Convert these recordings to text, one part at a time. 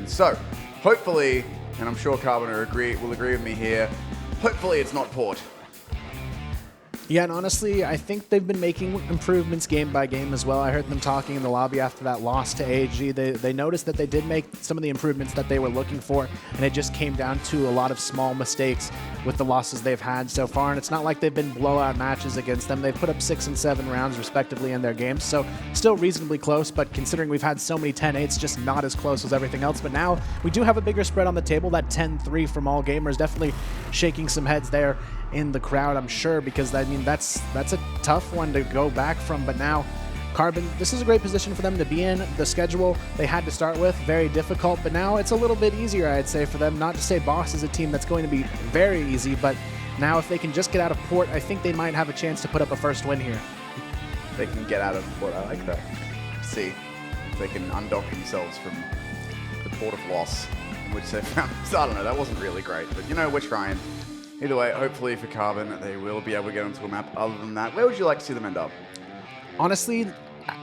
So, hopefully, and I'm sure Carbon will agree with me here, hopefully it's not Port. Yeah, and honestly, I think they've been making improvements game by game as well. I heard them talking in the lobby after that loss to AG. They noticed that they did make some of the improvements that they were looking for, and it just came down to a lot of small mistakes with the losses they've had so far. And it's not like they've been blowout matches against them. They've put up 6 and 7 rounds respectively in their games, so still reasonably close, but considering we've had so many 10-8s, just not as close as everything else. But now we do have a bigger spread on the table. That 10-3 from all gamers definitely shaking some heads there in the crowd, I'm sure, because I mean that's a tough one to go back from. But now Carbon, this is a great position for them to be in. The schedule they had to start with, very difficult, but now it's a little bit easier, I'd say, for them. Not to say Boss is a team that's going to be very easy, but now if they can just get out of Port, I think they might have a chance to put up a first win here. They can get out of Port, I like that. See if they can undock themselves from the Port of Loss, in which they found. I don't know, that wasn't really great, but you know, we're trying. Either way, hopefully for Carbon, they will be able to get onto a map. Other than that, where would you like to see them end up? Honestly,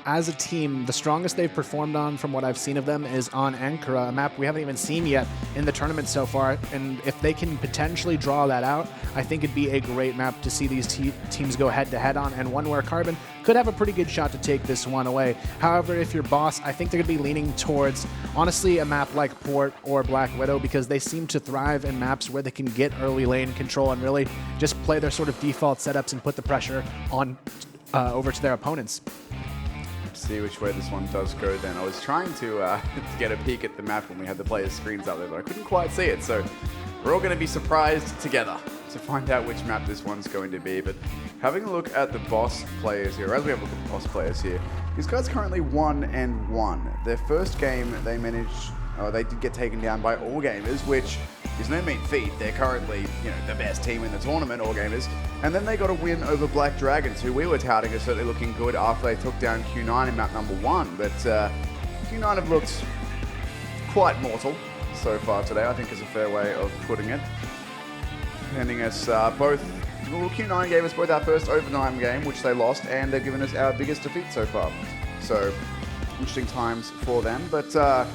as a team, the strongest they've performed on from what I've seen of them is on Ankara, a map we haven't even seen yet in the tournament so far. And if they can potentially draw that out, I think it'd be a great map to see these teams go head-to-head on, and one where Carbon could have a pretty good shot to take this one away. However, if you're Boss, I think they're going to be leaning towards, honestly, a map like Port or Black Widow, because they seem to thrive in maps where they can get early lane control and really just play their sort of default setups and put the pressure on over to their opponents. See which way this one does go then. I was trying to get a peek at the map when we had the players' screens out there, but I couldn't quite see it, so we're all going to be surprised together to find out which map this one's going to be. But having a look at the Boss players here, as we have a look at the Boss players here, these guys are currently 1-1. Their first game, they did get taken down by All Gamers, which is no mean feat. They're currently, the best team in the tournament, All Gamers. And then they got a win over Black Dragons, who we were touting as certainly looking good after they took down Q9 in map number 1. But Q9 have looked quite mortal so far today, I think is a fair way of putting it. Handing us Q9 gave us both our first overtime game, which they lost, and they've given us our biggest defeat so far. So, interesting times for them. But I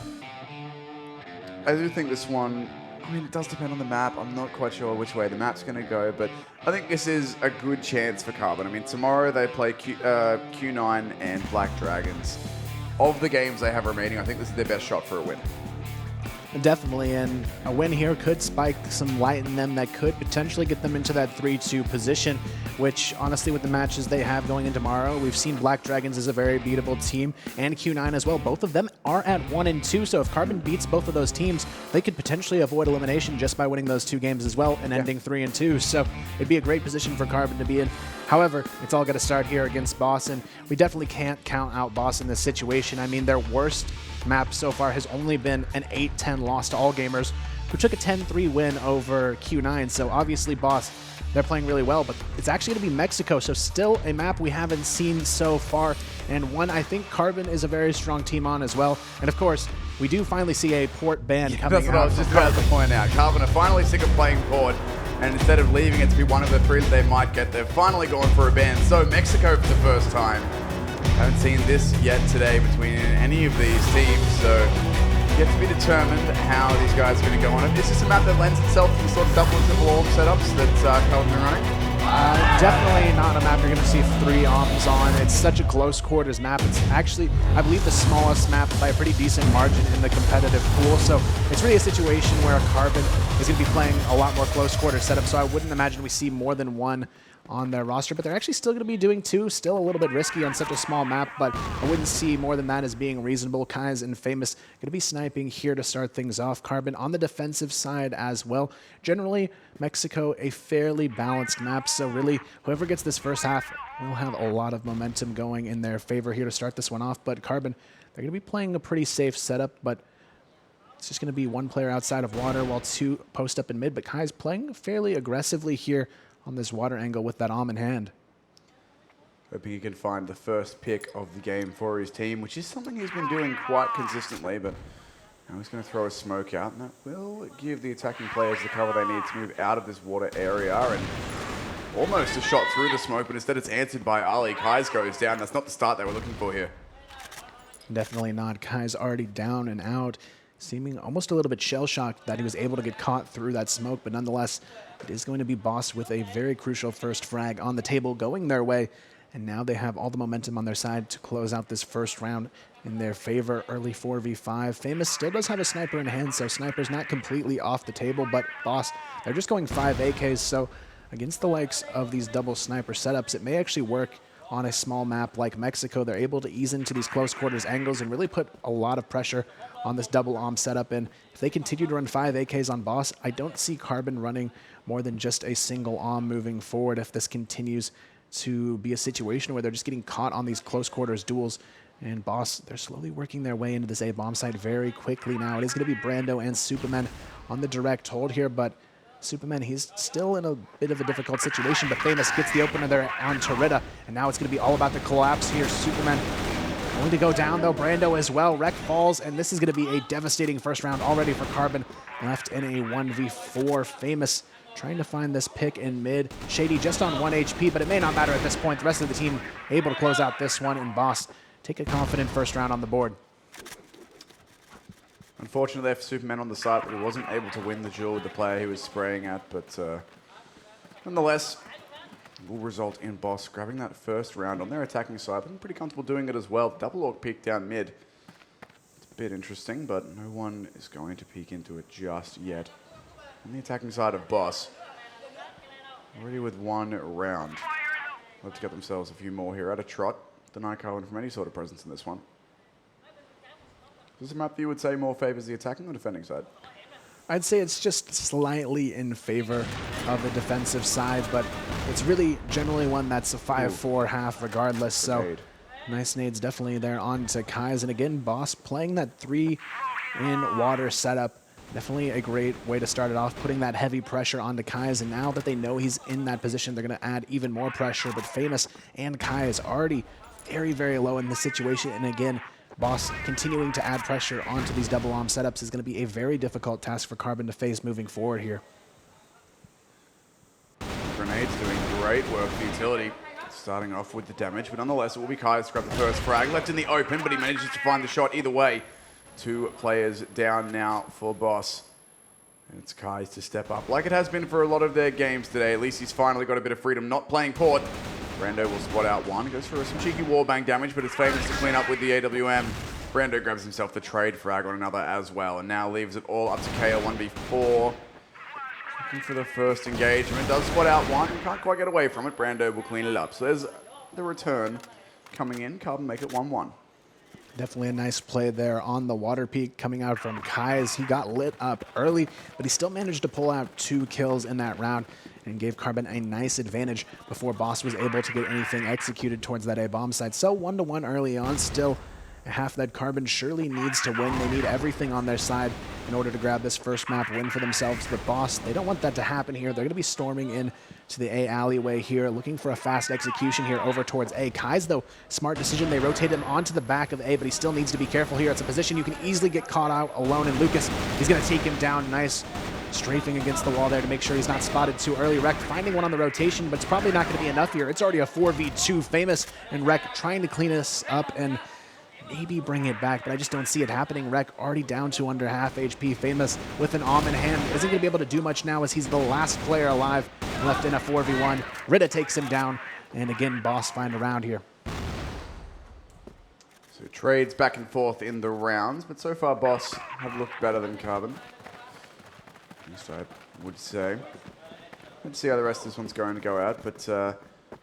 do think this one, I mean, it does depend on the map. I'm not quite sure which way the map's going to go, but I think this is a good chance for Carbon. I mean, tomorrow they play Q9 and Black Dragons. Of the games they have remaining, I think this is their best shot for a win. Definitely, and a win here could spike some light in them that could potentially get them into that 3-2 position, which honestly with the matches they have going in tomorrow, we've seen Black Dragons as a very beatable team, and Q9 as well. Both of them are at 1-2, so if Carbon beats both of those teams, they could potentially avoid elimination just by winning those 2 games as well and ending 3-2, so it'd be a great position for Carbon to be in. However, it's all got to start here against Boss, and we definitely can't count out Boss in this situation. I mean, their worst map so far has only been an 8-10 loss to All Gamers, who took a 10-3 win over Q9. So obviously Boss, they're playing really well, but it's actually going to be Mexico, so still a map we haven't seen so far, and one I think Carbon is a very strong team on as well. And of course, we do finally see a Port ban coming out. That's what I was just about to point out. Carbon are finally sick of playing Port, and instead of leaving it to be one of the 3 that they might get, they've finally gone for a ban. So Mexico for the first time. Haven't seen this yet today between any of these teams, so yet to be determined how these guys are going to go on it. Is this a map that lends itself to the sort of double and triple orb setups that Carbon are running? Definitely not a map you're going to see 3 arms on. It's such a close quarters map. It's actually, I believe, the smallest map by a pretty decent margin in the competitive pool. So it's really a situation where Carbon is going to be playing a lot more close quarters setup. So I wouldn't imagine we see more than 1 on their roster, but they're actually still going to be doing 2. Still a little bit risky on such a small map, but I wouldn't see more than that as being reasonable. Kai's and Famous going to be sniping here to start things off. Carbon on the defensive side as well. Generally, Mexico, a fairly balanced map, so really whoever gets this first half will have a lot of momentum going in their favor here to start this one off. But Carbon, they're going to be playing a pretty safe setup, but it's just going to be 1 player outside of water while 2 post up in mid, but Kai's playing fairly aggressively here on this water angle with that arm in hand. Hoping he can find the first pick of the game for his team, which is something he's been doing quite consistently, but now he's going to throw a smoke out, and that will give the attacking players the cover they need to move out of this water area, and almost a shot through the smoke, but instead it's answered by Ali. Kai's goes down. That's not the start they were looking for here. Definitely not. Kai's already down and out. seeming almost a little bit shell-shocked that he was able to get caught through that smoke, but nonetheless, it is going to be Boss with a very crucial first frag on the table going their way, and now they have all the momentum on their side to close out this first round in their favor. Early 4v5. Famous still does have a sniper in hand, so Sniper's not completely off the table, but Boss, they're just going 5 AKs, so against the likes of these double sniper setups, it may actually work on a small map like Mexico. They're able to ease into these close quarters angles and really put a lot of pressure on this double AWM setup. And if they continue to run 5 AKs on Boss, I don't see Carbon running more than just a single AWM moving forward if this continues to be a situation where they're just getting caught on these close quarters duels. And Boss, they're slowly working their way into this A bomb site very quickly now. It is going to be Brando and Superman on the direct hold here, but Superman, he's still in a bit of a difficult situation, but Famous gets the opener there on Torita, and now it's going to be all about the collapse here. Superman going to go down, though. Brando as well. Wreck falls, and this is going to be a devastating first round already for Carbon. Left in a 1v4. Famous trying to find this pick in mid. Shady just on 1 HP, but it may not matter at this point. The rest of the team able to close out this one, and Boss take a confident first round on the board. Unfortunately there for Superman on the side, but he wasn't able to win the duel with the player he was spraying at, but nonetheless, will result in Boss grabbing that first round on their attacking side, but I'm pretty comfortable doing it as well. Double AWP peek down mid. It's a bit interesting, but no one is going to peek into it just yet. On the attacking side of Boss, already with 1 round. Let's get themselves a few more here at a trot. Deny Carwin from any sort of presence in this one. Is this a map that you would say more favors the attacking or defending side? I'd say it's just slightly in favor of the defensive side, but it's really generally one that's a 5-4 half regardless. So nice nades definitely there on to Kai's. And again, Boss playing that 3 in water setup. Definitely a great way to start it off, putting that heavy pressure onto Kai's. And now that they know he's in that position, they're going to add even more pressure. But Famous and Kai is already very, very low in this situation. And again, Boss continuing to add pressure onto these double AWM setups is going to be a very difficult task for Carbon to face moving forward here. Grenades doing great work for utility, starting off with the damage, but nonetheless it will be Kai to grab the first frag. Left in the open, but he manages to find the shot either way. 2 players down now for Boss. And it's Kai's to step up, like it has been for a lot of their games today. At least he's finally got a bit of freedom, not playing port. Brando will spot out 1, goes for some cheeky wallbang damage, but it's Famous to clean up with the AWM. Brando grabs himself the trade frag on another as well, and now leaves it all up to KO 1v4. Looking for the first engagement, does spot out 1, can't quite get away from it. Brando will clean it up. So there's the return coming in. Carbon make it 1-1. Definitely a nice play there on the water peak coming out from Kai as he got lit up early, but he still managed to pull out 2 kills in that round and gave Carbon a nice advantage before Boss was able to get anything executed towards that A bomb site. So 1-1 early on, still a half that Carbon surely needs to win. They need everything on their side in order to grab this first map win for themselves. But Boss, they don't want that to happen here. They're going to be storming in to the A alleyway here, looking for a fast execution here over towards A. Kai's, though, smart decision. They rotate him onto the back of A, but he still needs to be careful here. It's a position you can easily get caught out alone, and Lucas, he's going to take him down. Nice strafing against the wall there to make sure he's not spotted too early. Rec finding one on the rotation, but it's probably not going to be enough here. It's already a 4v2. Famous and Rec trying to clean us up and maybe bring it back, but I just don't see it happening. Rec already down to under half HP. Famous with an AWM in hand isn't going to be able to do much now as he's the last player alive left in a 4v1. Rita takes him down, and again, Boss find a round here. So trades back and forth in the rounds, but so far Boss have looked better than Carbon. At least I would say. Let's see how the rest of this one's going to go out, but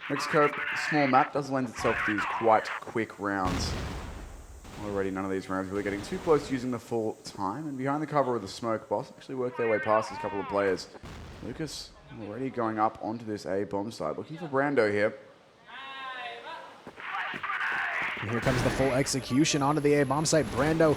Mexico, small map, does lend itself to these quite quick rounds. Already none of these rounds really getting too close to using the full time, and behind the cover of the smoke, Boss actually worked their way past this couple of players. Lucas already going up onto this A bomb side, looking for Brando here. And here comes the full execution onto the A bomb site. Brando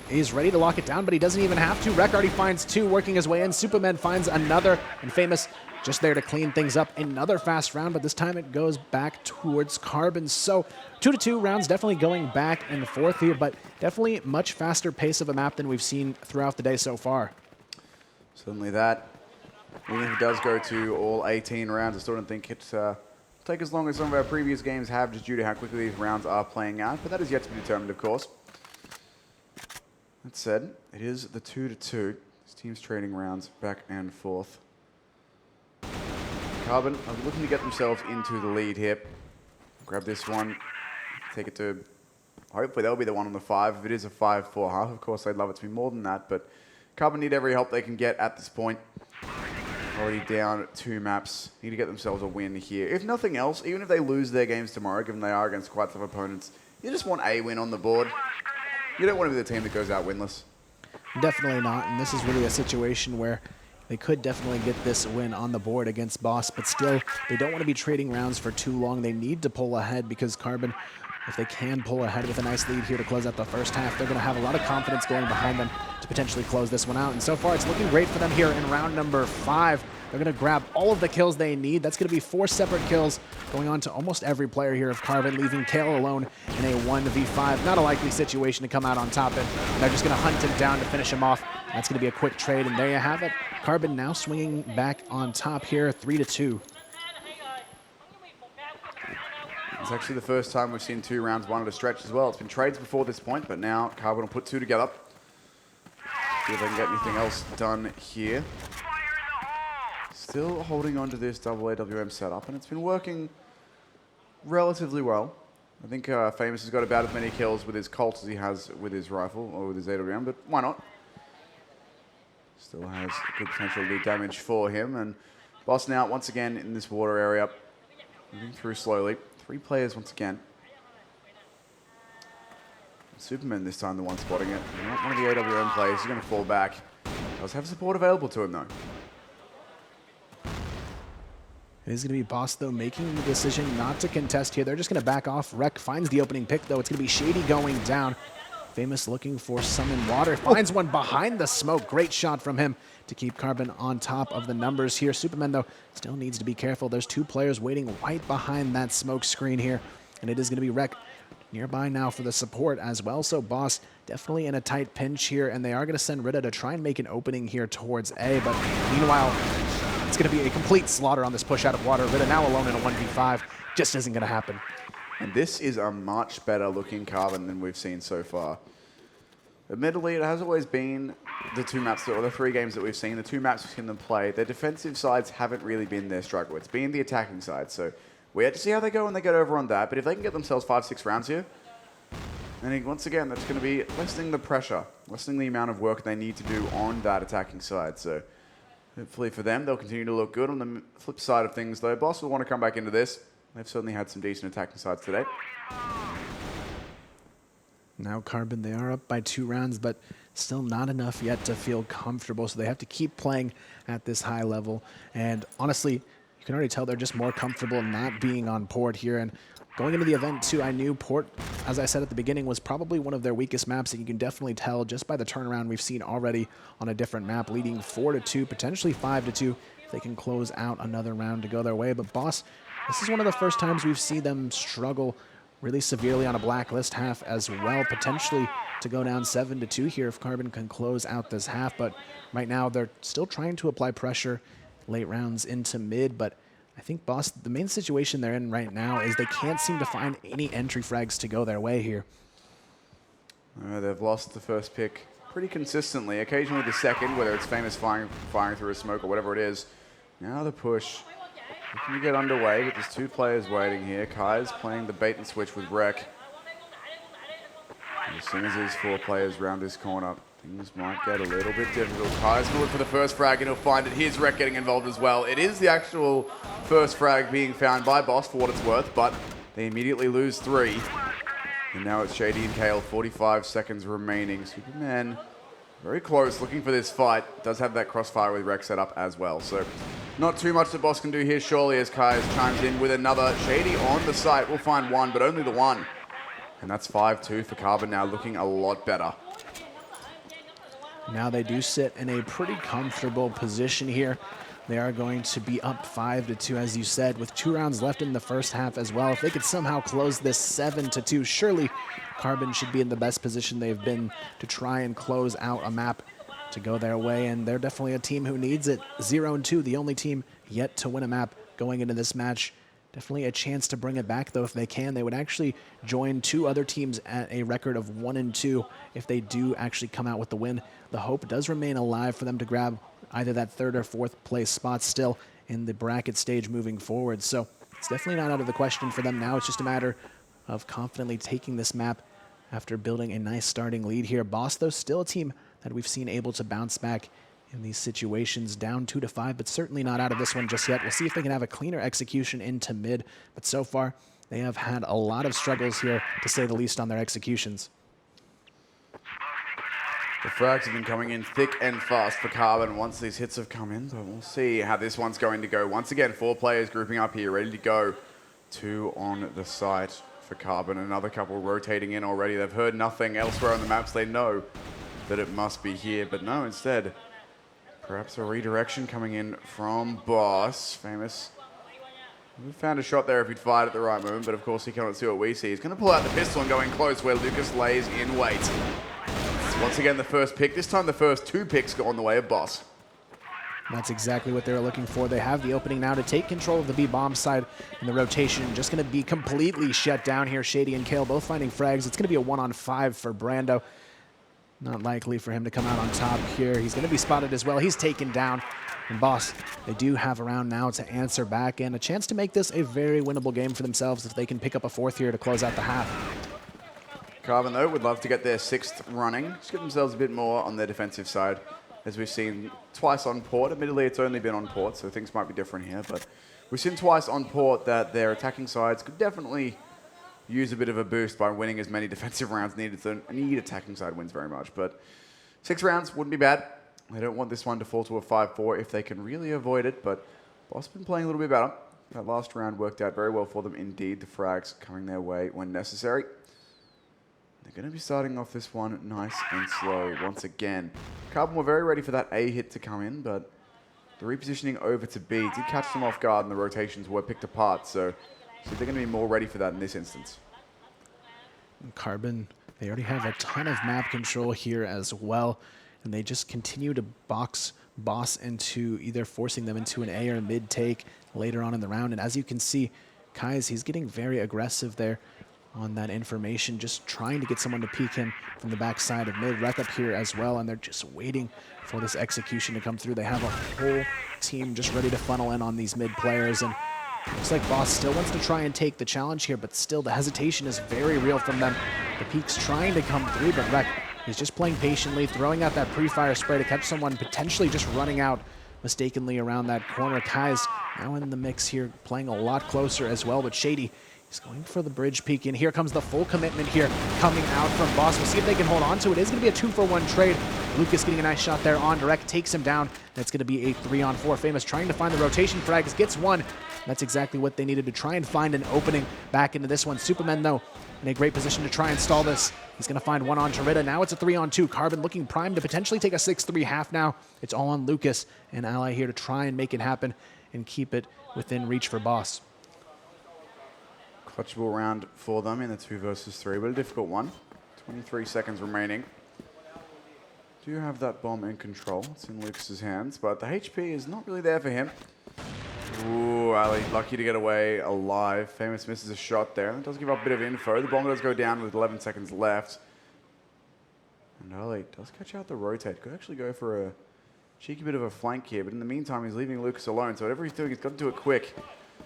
is ready to lock it down, but he doesn't even have to. Rec already finds 2, working his way in. Superman finds another, and Famous just there to clean things up. Another fast round, but this time it goes back towards Carbon. So 2-2 rounds definitely going back and forth here, but definitely much faster pace of a map than we've seen throughout the day so far. Certainly that. Even if it does go to all 18 rounds, I still don't think it'll take as long as some of our previous games have, just due to how quickly these rounds are playing out, but that is yet to be determined, of course. That said, it is the 2-2. This team's trading rounds back and forth. Carbon are looking to get themselves into the lead here. Grab this one, take it to, hopefully they'll be the one on the 5. If it is a 5-4 half, of course they'd love it to be more than that, but Carbon need every help they can get at this point. Already down 2 maps, need to get themselves a win here. If nothing else, even if they lose their games tomorrow, given they are against quite tough opponents, you just want a win on the board. You don't want to be the team that goes out winless. Definitely not, and this is really a situation where they could definitely get this win on the board against Boss, but still, they don't want to be trading rounds for too long. They need to pull ahead because Carbon, if they can pull ahead with a nice lead here to close out the first half, they're going to have a lot of confidence going behind them to potentially close this one out. And so far, it's looking great for them here in round number 5. They're going to grab all of the kills they need. That's going to be 4 separate kills going on to almost every player here of Carbon, leaving Kale alone in a 1v5. Not a likely situation to come out on top, and they're just going to hunt him down to finish him off. That's going to be a quick trade, and there you have it. Carbon now swinging back on top here, 3-2. It's actually the first time we've seen 2 rounds won at a stretch as well. It's been trades before this point, but now Carbon will put 2 together. See if they can get anything else done here. Still holding on to this double AWM setup, and it's been working relatively well. I think Famous has got about as many kills with his Colt as he has with his rifle or with his AWM, but why not? Still has good potential to do damage for him, and Boss now once again in this water area, moving through slowly. 3 players once again. Superman this time the one spotting it. Not one of the AWM players. He's going to fall back. Does have support available to him though. It is going to be Boss, though, making the decision not to contest here. They're just going to back off. Rec finds the opening pick, though. It's going to be Shady going down. Famous looking for some in water. Finds one behind the smoke. Great shot from him to keep Carbon on top of the numbers here. Superman, though, still needs to be careful. There's 2 players waiting right behind that smoke screen here. And it is going to be Rec nearby now for the support as well. So Boss definitely in a tight pinch here. And they are going to send Rita to try and make an opening here towards A. But meanwhile, it's going to be a complete slaughter on this push out of water. Rita now alone in a 1v5. Just isn't going to happen. And this is a much better looking Carbon than we've seen so far. Admittedly, it has always been the 2 maps, or the 3 games that we've seen, the 2 maps we've seen them play. Their defensive sides haven't really been their struggle. It's been the attacking side. So we have to see how they go when they get over on that. But if they can get themselves 5-6 rounds here, then once again, that's going to be lessening the pressure, lessening the amount of work they need to do on that attacking side. So hopefully for them, they'll continue to look good. On the flip side of things, though, Boss will want to come back into this. They've certainly had some decent attacking sides today. Now Carbon, they are up by 2 rounds, but still not enough yet to feel comfortable. So they have to keep playing at this high level. And honestly, you can already tell they're just more comfortable not being on port here. And going into the event too, I knew port, as I said at the beginning, was probably one of their weakest maps. And you can definitely tell just by the turnaround we've seen already on a different map, leading 4-2, potentially 5-2. If they can close out another round to go their way. But Boss, this is one of the first times we've seen them struggle really severely on a blacklist half as well, potentially to go down 7-2 here if Carbon can close out this half. But right now they're still trying to apply pressure late rounds into mid. But I think Boss, the main situation they're in right now is they can't seem to find any entry frags to go their way here. They've lost the first pick pretty consistently, occasionally the second, whether it's Famous firing through a smoke or whatever it is. Now the push. Looking to get underway, but there's 2 players waiting here. Kai's playing the bait and switch with Rec. And as soon as these 4 players round this corner, things might get a little bit difficult. Kai's going to look for the first frag and he'll find it. Here's Rec getting involved as well. It is the actual first frag being found by Boss for what it's worth, but they immediately lose 3. And now it's Shady and Kale, 45 seconds remaining. Superman very close, looking for this fight. Does have that crossfire with Rec set up as well. So not too much that Boss can do here, surely, as Kai chimes in with another. Shady on the site will find 1, but only the 1. And that's 5-2 for Carbon now, looking a lot better. Now they do sit in a pretty comfortable position here. They are going to be up 5-2, as you said, with 2 rounds left in the first half as well. If they could somehow close this 7-2, surely Carbon should be in the best position they've been to try and close out a map to go their way. And they're definitely a team who needs it. 0-2, the only team yet to win a map going into this match. Definitely a chance to bring it back, though, if they can. They would actually join 2 other teams at a record of 1-2 if they do actually come out with the win. The hope does remain alive for them to grab either that 3rd or 4th place spot still in the bracket stage moving forward. So it's definitely not out of the question for them now. It's just a matter of confidently taking this map after building a nice starting lead here. Boss, though, still a team that we've seen able to bounce back in these situations, down 2-5, but certainly not out of this one just yet. We'll see if they can have a cleaner execution into mid, but so far they have had a lot of struggles here, to say the least, on their executions. The frags have been coming in thick and fast for Carbon once these hits have come in, but we'll see how this one's going to go. Once again, 4 players grouping up here, ready to go. 2 on the site for Carbon, another couple rotating in already. They've heard nothing elsewhere on the maps. They know that it must be here, but no, instead, perhaps a redirection coming in from Boss. Famous. We found a shot there if he'd fired at the right moment, but of course he cannot see what we see. He's going to pull out the pistol and go in close where Lucas lays in wait. Once again, the first pick. This time the first 2 picks go on the way of Boss. That's exactly what they were looking for. They have the opening now to take control of the B-bomb side, and the rotation just going to be completely shut down here. Shady and Kale both finding frags. It's going to be a 1-on-5 for Brando. Not likely for him to come out on top here. He's going to be spotted as well. He's taken down. And Boss, they do have a round now to answer back, and a chance to make this a very winnable game for themselves if they can pick up a 4th here to close out the half. Carbon, though, would love to get their 6th running. Just give themselves a bit more on their defensive side, as we've seen twice on port. Admittedly, it's only been on port, so things might be different here, but we've seen twice on port that their attacking sides could definitely use a bit of a boost by winning as many defensive rounds needed. So I need attacking side wins very much, but 6 rounds wouldn't be bad. They don't want this one to fall to a 5-4 if they can really avoid it, but Boss been playing a little bit better. That last round worked out very well for them indeed. The frags coming their way when necessary. They're going to be starting off this one nice and slow once again. Carbon were very ready for that A hit to come in, but the repositioning over to B did catch them off guard and the rotations were picked apart, so they're going to be more ready for that in this instance. And Carbon, they already have a ton of map control here as well, and they just continue to box Boss into either forcing them into an A or mid take later on in the round. And as you can see, Kai's, he's getting very aggressive there on that information, just trying to get someone to peek him from the backside of mid. Wreck up here as well, and they're just waiting for this execution to come through. They have a whole team just ready to funnel in on these mid players, and looks like Boss still wants to try and take the challenge here, but still the hesitation is very real from them. The peek's trying to come through, but Wreck is just playing patiently, throwing out that pre-fire spray to catch someone potentially just running out mistakenly around that corner. Kai's now in the mix here, playing a lot closer as well, but Shady, he's going for the bridge peek, and here comes the full commitment here coming out from Boss. We'll see if they can hold on to it. It's going to be a 2-for-1 trade. Lucas getting a nice shot there on direct, takes him down. That's going to be a 3-on-4. Famous trying to find the rotation frags, gets one. That's exactly what they needed to try and find an opening back into this one. Superman, though, in a great position to try and stall this. He's going to find one on Torita. Now it's a 3-on-2. Carbon looking primed to potentially take a 6-3 half now. It's all on Lucas and Ally here to try and make it happen and keep it within reach for Boss. Clutchable round for them in the 2 versus 3, but a difficult one. 23 seconds remaining. Do have that bomb in control. It's in Lucas's hands, but the HP is not really there for him. Ooh, Ali lucky to get away alive. Famous misses a shot there. That does give up a bit of info. The bomb does go down with 11 seconds left. And Ali does catch out the rotate. Could actually go for a cheeky bit of a flank here, but in the meantime, he's leaving Lucas alone. So whatever he's doing, he's got to do it quick.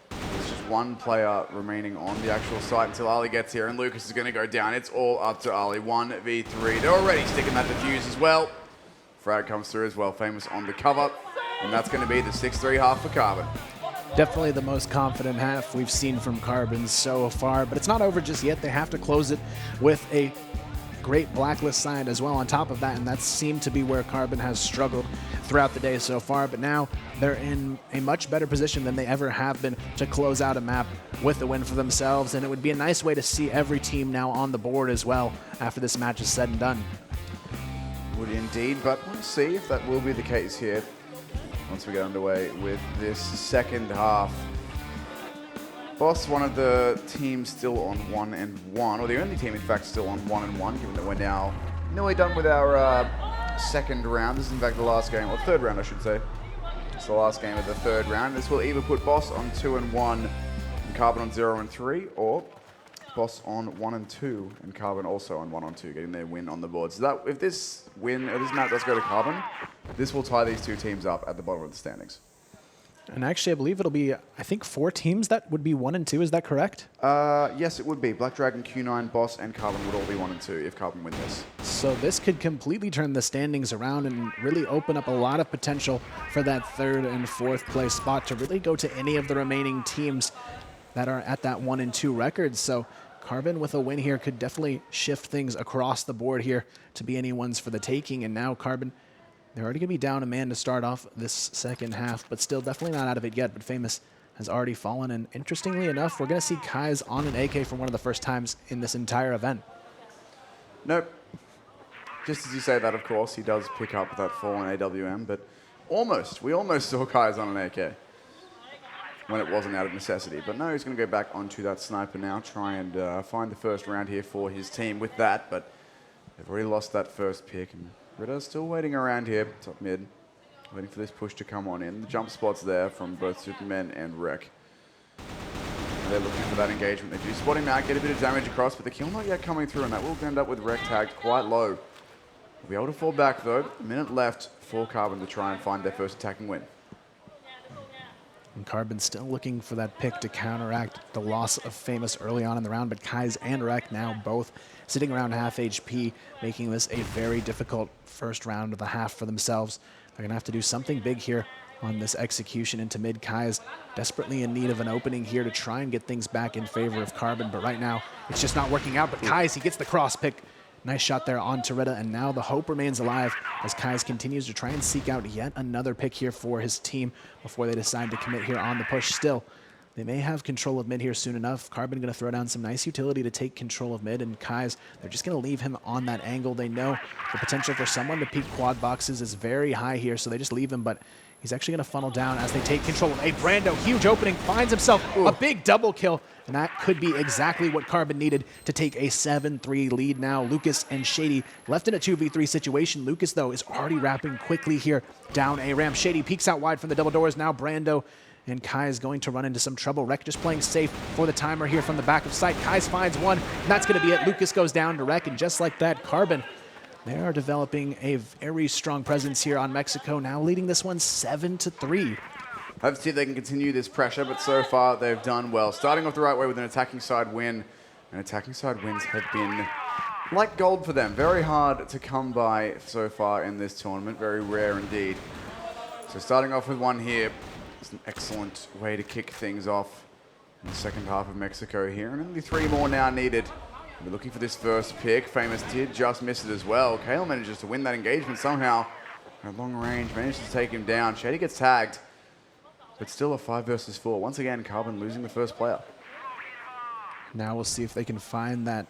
There's just one player remaining on the actual site until Ali gets here, and Lucas is going to go down. It's all up to Ali. 1v3. They're already sticking that defuse as well. Frag comes through as well. Famous on the cover. And that's going to be the 6-3 half for Carbon. Definitely the most confident half we've seen from Carbon so far, but it's not over just yet. They have to close it with a great blacklist side as well on top of that, and that seemed to be where Carbon has struggled throughout the day so far, but now they're in a much better position than they ever have been to close out a map with a win for themselves, and it would be a nice way to see every team now on the board as well after this match is said and done. Would indeed, but we'll see if that will be the case here once we get underway with this second half. Boss, one of the teams still on 1-1, or the only team in fact still on 1-1, given that we're now nearly done with our second round. This is in fact the last game, or third round I should say. It's the last game of the third round. This will either put Boss on 2-1 and Carbon on 0 and 3, or Boss on 1 and 2, and Carbon also on 1 on 2, getting their win on the board. So that if this win, or this map does go to Carbon, this will tie these two teams up at the bottom of the standings. And actually, I believe it'll be, I think, 4 teams that would be 1 and 2. Is that correct? Yes, it would be. Black Dragon, Q9, Boss, and Carbon would all be 1 and 2 if Carbon win this. So this could completely turn the standings around and really open up a lot of potential for that 3rd and 4th place spot to really go to any of the remaining teams that are at that 1 and 2 record. So Carbon with a win here could definitely shift things across the board here to be anyone's for the taking. And now Carbon, they're already going to be down a man to start off this second half, but still definitely not out of it yet. But Famous has already fallen. And interestingly enough, we're going to see Kai's on an AK for one of the first times in this entire event. Nope. Just as you say that, of course, he does pick up that fallen AWM, but almost. We almost saw Kai's on an AK when it wasn't out of necessity. But no, he's going to go back onto that sniper now, try and find the first round here for his team with that. But they've already lost that first pick. And Ritter's still waiting around here, top mid, waiting for this push to come on in. The jump spot's there from both Superman and Rek. And they're looking for that engagement. They do spot him out, get a bit of damage across, but the kill not yet coming through, and that will end up with Rek tagged quite low. Will be able to fall back though. A minute left for Carbon to try and find their first attacking win. And Carbon still looking for that pick to counteract the loss of Famous early on in the round, but Kai's and Rek now both sitting around half HP, making this a very difficult first round of the half for themselves. They're going to have to do something big here on this execution into mid. Kai's desperately in need of an opening here to try and get things back in favor of Carbon, but right now it's just not working out. But Kai's, he gets the cross pick. Nice shot there on Toretta, and now the hope remains alive as Kai's continues to try and seek out yet another pick here for his team before they decide to commit here on the push. Still, they may have control of mid here soon enough. Carbon going to throw down some nice utility to take control of mid, and Kai's, they're just going to leave him on that angle. They know the potential for someone to peek quad boxes is very high here, so they just leave him, but he's actually going to funnel down as they take control. A Brando, huge opening, finds himself a big double kill, and that could be exactly what Carbon needed to take a 7-3 lead now. Lucas and Shady left in a 2v3 situation. Lucas, though, is already wrapping quickly here down a ramp. Shady peeks out wide from the double doors. Now Brando and Kai is going to run into some trouble. Rek just playing safe for the timer here from the back of sight. Kai's finds one, and that's going to be it. Lucas goes down to Rek, and just like that, Carbon, they are developing a very strong presence here on Mexico, now leading this one 7-3. Hope to see if they can continue this pressure, but so far they've done well. Starting off the right way with an attacking side win, and attacking side wins have been like gold for them. Very hard to come by so far in this tournament, very rare indeed. So starting off with one here, it's an excellent way to kick things off in the second half of Mexico here, and only 3 more now needed. We're looking for this first pick. Famous did just miss it as well. Kale manages to win that engagement somehow. At long range, manages to take him down. Shady gets tagged, but still a 5 versus 4. Once again, Carbon losing the first player. Now we'll see if they can find that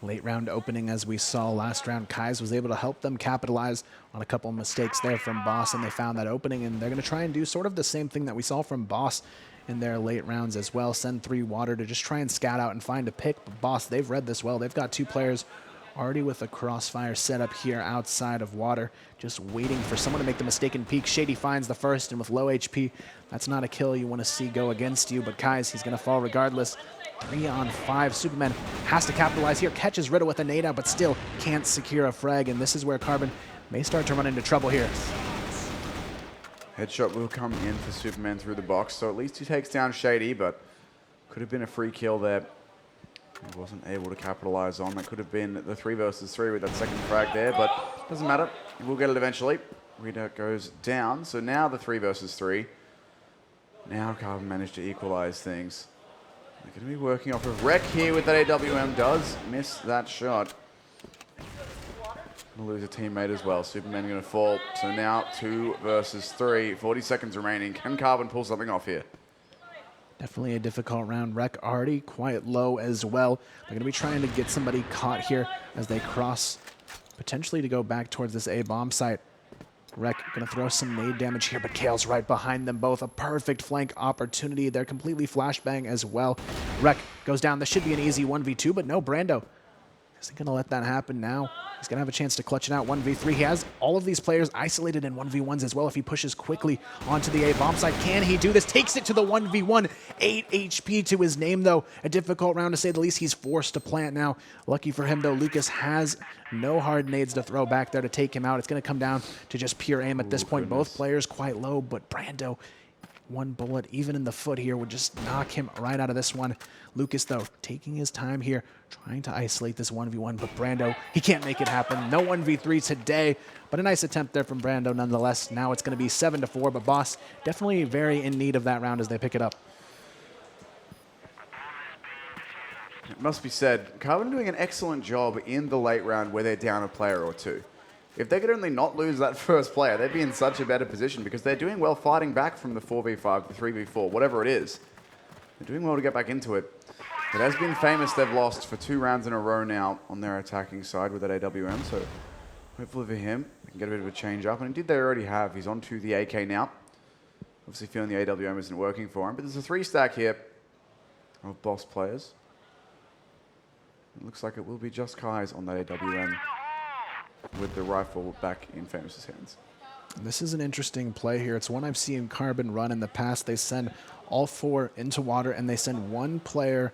late round opening as we saw last round. Kai's was able to help them capitalize on a couple of mistakes there from Boss, and they found that opening, and they're going to try and do sort of the same thing that we saw from Boss in their late rounds as well. Send 3 water to just try and scout out and find a pick. But Boss, they've read this well. They've got 2 players already with a crossfire set up here outside of water, just waiting for someone to make the mistaken peek. Shady finds the first, and with low HP, that's not a kill you want to see go against you. But Kai's, he's going to fall regardless. 3 on 5. Superman has to capitalize here, catches Riddle with a nade out, but still can't secure a frag, and this is where Carbon may start to run into trouble here. Headshot will come in for Superman through the box, so at least he takes down Shady, but could have been a free kill there. He wasn't able to capitalize on. That could have been the 3 versus 3 with that second frag there, but doesn't matter. We'll get it eventually. Rita goes down, so now the 3 versus 3. Now Carbon managed to equalize things. They're going to be working off of Rek here with that AWM. Does miss that shot. Going to lose a teammate as well. Superman going to fall. So now 2 versus 3. 40 seconds remaining. Can Carbon pull something off here? Definitely a difficult round. Rek already quite low as well. They're going to be trying to get somebody caught here as they cross, potentially to go back towards this A bomb site. Rek going to throw some nade damage here, but Kale's right behind them both. A perfect flank opportunity. They're completely flashbang as well. Rek goes down. This should be an easy 1v2, but no, Brando Isn't going to let that happen now. He's going to have a chance to clutch it out 1v3. He has all of these players isolated in 1v1s as well if he pushes quickly onto the A bomb side. Can he do this? Takes it to the 1v1. 8 HP to his name, though. A difficult round to say the least. He's forced to plant now. Lucky for him, though, Lucas has no hard nades to throw back there to take him out. It's going to come down to just pure aim at this point. Both players quite low, but Brando, one bullet, even in the foot here, would just knock him right out of this one. Lucas, though, taking his time here, trying to isolate this 1v1, but Brando, he can't make it happen. No 1v3 today, but a nice attempt there from Brando nonetheless. Now it's going to be 7-4, but Boss definitely very in need of that round as they pick it up. It must be said, Carbon doing an excellent job in the late round where they're down a player or two. If they could only not lose that first player, they'd be in such a better position because they're doing well fighting back from the 4v5 to 3v4, whatever it is. They're doing well to get back into it. It has been famous they've lost for 2 rounds in a row now on their attacking side with that AWM, so hopefully for him, they can get a bit of a change up. And indeed they already have. He's on to the AK now. Obviously feeling the AWM isn't working for him, but there's a 3-stack here of Boss players. It looks like it will be just Kai's on that AWM with the rifle back in Famous's hands. This is an interesting play here. It's one I've seen Carbon run in the past. They send all 4 into water, and they send 1 player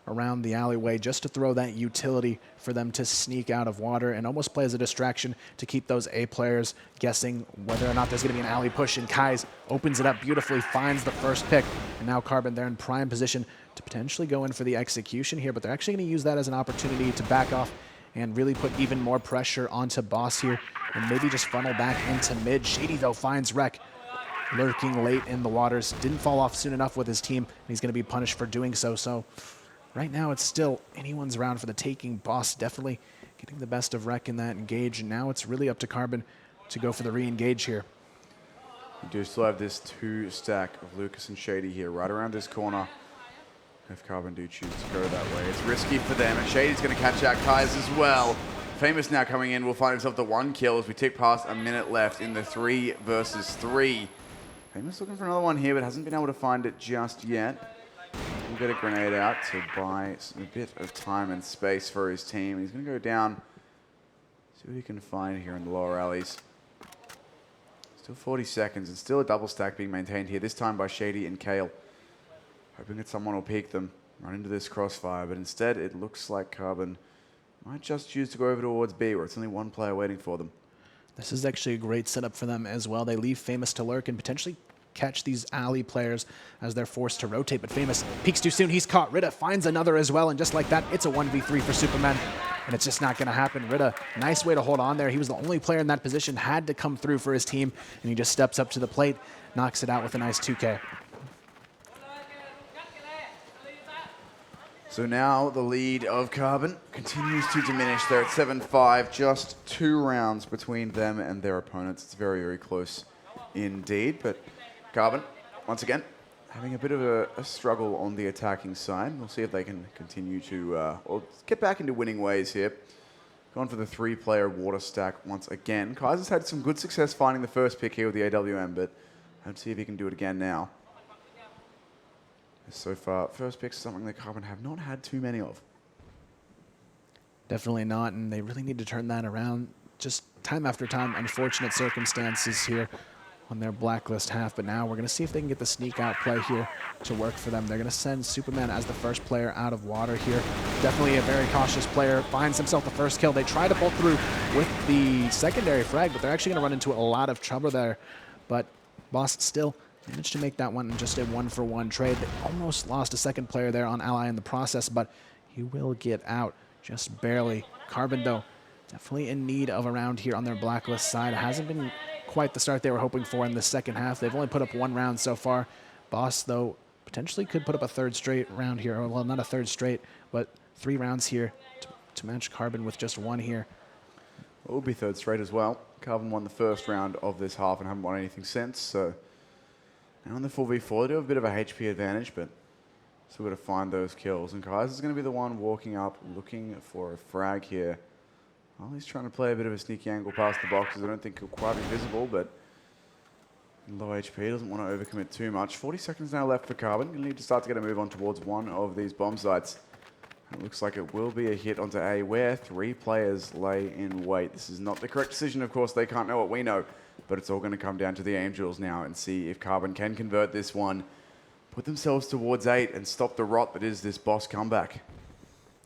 around the alleyway just to throw that utility for them to sneak out of water and almost play as a distraction to keep those A players guessing whether or not there's going to be an alley push. And Kai's opens it up beautifully, finds the first pick, and now Carbon, they're in prime position to potentially go in for the execution here, but they're actually going to use that as an opportunity to back off and really put even more pressure onto Boss here and maybe just funnel back into mid. Shady, though, finds Rec lurking late in the waters. Didn't fall off soon enough with his team, and he's going to be punished for doing so. So right now it's still anyone's round for the taking. Boss definitely getting the best of Rec in that engage, and now it's really up to Carbon to go for the re-engage here. We do still have this 2-stack of Lucas and Shady here right around this corner. If Carbon do choose to go that way, it's risky for them, and Shady's going to catch out Kai's as well. Famous now coming in will find himself the 1 kill as we tick past a minute left in the 3 versus 3. Famous looking for another one here, but hasn't been able to find it just yet. We'll get a grenade out to buy a bit of time and space for his team. He's going to go down, see what he can find here in the lower alleys. Still 40 seconds, and still a double stack being maintained here, this time by Shady and Kale. Hoping that someone will peek them, run into this crossfire, but instead it looks like Carbon might just choose to go over towards B, where it's only 1 player waiting for them. This is actually a great setup for them as well. They leave Famous to lurk and potentially catch these alley players as they're forced to rotate, but Famous peeks too soon. He's caught. Rida finds another as well, and just like that, it's a 1v3 for Superman, and it's just not going to happen. Rida, nice way to hold on there. He was the only player in that position, had to come through for his team, and he just steps up to the plate, knocks it out with a nice 2K. So now the lead of Carbon continues to diminish. They're at 7-5, just 2 rounds between them and their opponents. It's very, very close indeed. But Carbon, once again, having a bit of a struggle on the attacking side. We'll see if they can continue to or get back into winning ways here. Gone for the 3-player water stack once again. Kaiser's had some good success finding the first pick here with the AWM, but let's see if he can do it again now. So far, first pick's something that Carbon have not had too many of. Definitely not, and they really need to turn that around. Just time after time, unfortunate circumstances here on their blacklist half, but now we're going to see if they can get the sneak out play here to work for them. They're going to send Superman as the first player out of water here. Definitely a very cautious player, finds himself the first kill. They try to pull through with the secondary frag, but they're actually going to run into a lot of trouble there. But Boss still managed to make that one in just a 1-for-1 trade. They almost lost a second player there on Ally in the process, but he will get out just barely. Carbon, though, definitely in need of a round here on their blacklist side. It hasn't been quite the start they were hoping for in the second half. They've only put up 1 round so far. Boss, though, potentially could put up a 3rd straight round here. Or, well, not a 3rd straight, but 3 rounds here to match Carbon with just 1 here. It will be 3rd straight as well. Carbon won the first round of this half and haven't won anything since, so now in the 4v4, they do have a bit of a HP advantage, but still got to find those kills. And Kaiser's going to be the one walking up, looking for a frag here. Well, he's trying to play a bit of a sneaky angle past the boxes. I don't think he'll quite be visible, but low HP, doesn't want to overcommit too much. 40 seconds now left for Carbon. Going to need to start to get a move on towards one of these bomb sites. It looks like it will be a hit onto A, where 3 players lay in wait. This is not the correct decision, of course. They can't know what we know, but it's all going to come down to the Angels now and see if Carbon can convert this one, put themselves towards 8, and stop the rot that is this Boss comeback.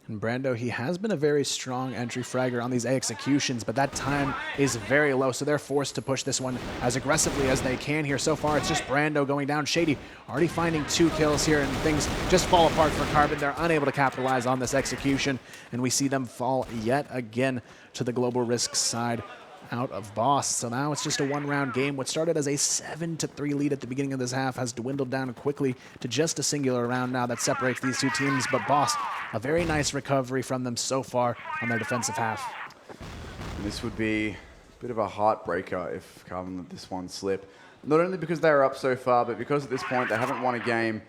And Brando, he has been a very strong entry fragger on these A executions, but that time is very low, so they're forced to push this one as aggressively as they can here. So far, it's just Brando going down. Shady already finding 2 kills here, and things just fall apart for Carbon. They're unable to capitalize on this execution, and we see them fall yet again to the Global Risk side out of Boss. So now it's just a 1-round game. What started as a 7-3 lead at the beginning of this half has dwindled down quickly to just a singular round now that separates these 2 teams. But Boss, a very nice recovery from them so far on their defensive half. And this would be a bit of a heartbreaker if Carbon let this one slip. Not only because they are up so far, but because at this point they haven't won a game.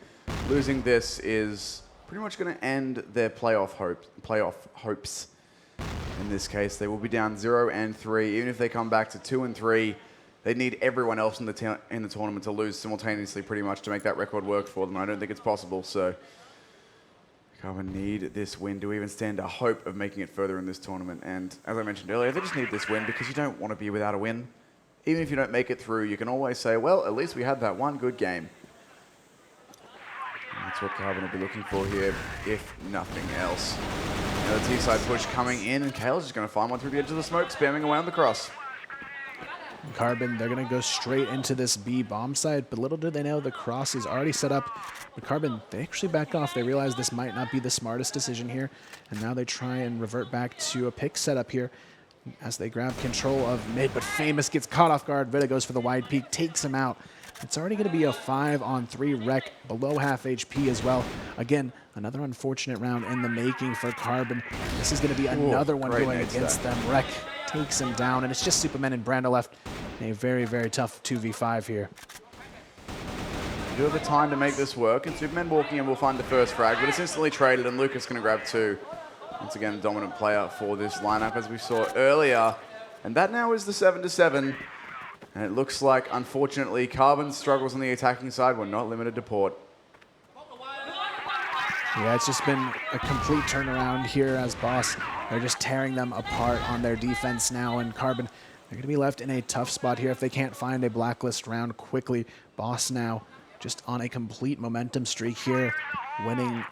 Losing this is pretty much going to end their playoff hopes. In this case, they will be down 0-3. Even if they come back to 2-3, they need everyone else in the tournament to lose simultaneously pretty much to make that record work for them. I don't think it's possible, so Carbon need this win to even stand a hope of making it further in this tournament. And as I mentioned earlier, they just need this win because you don't want to be without a win. Even if you don't make it through, you can always say, well, at least we had that one good game. And that's what Carbon will be looking for here, if nothing else. Now the T-side push coming in, and Kale's just going to find one through the edge of the smoke, spamming away on the cross. Carbon, they're going to go straight into this B bomb site, but little do they know the cross is already set up. But Carbon, they actually back off. They realize this might not be the smartest decision here, and now they try and revert back to a pick setup here as they grab control of mid, but Famous gets caught off guard. Vida goes for the wide peek, takes him out. It's already going to be a 5-on-3 wreck, below half HP as well. Again, another unfortunate round in the making for Carbon. This is going to be another one going against them. Wreck takes him down, and it's just Superman and Brando left in a very, very tough 2v5 here. You do have the time to make this work, and Superman walking in will find the first frag, but it's instantly traded, and Lucas going to grab 2. Once again, a dominant player for this lineup, as we saw earlier. And that now is the 7-7. And it looks like, unfortunately, Carbon's struggles on the attacking side were not limited to Port. Yeah, it's just been a complete turnaround here as Boss. They're just tearing them apart on their defense now, and Carbon, they're going to be left in a tough spot here if they can't find a blacklist round quickly. Boss now just on a complete momentum streak here, winning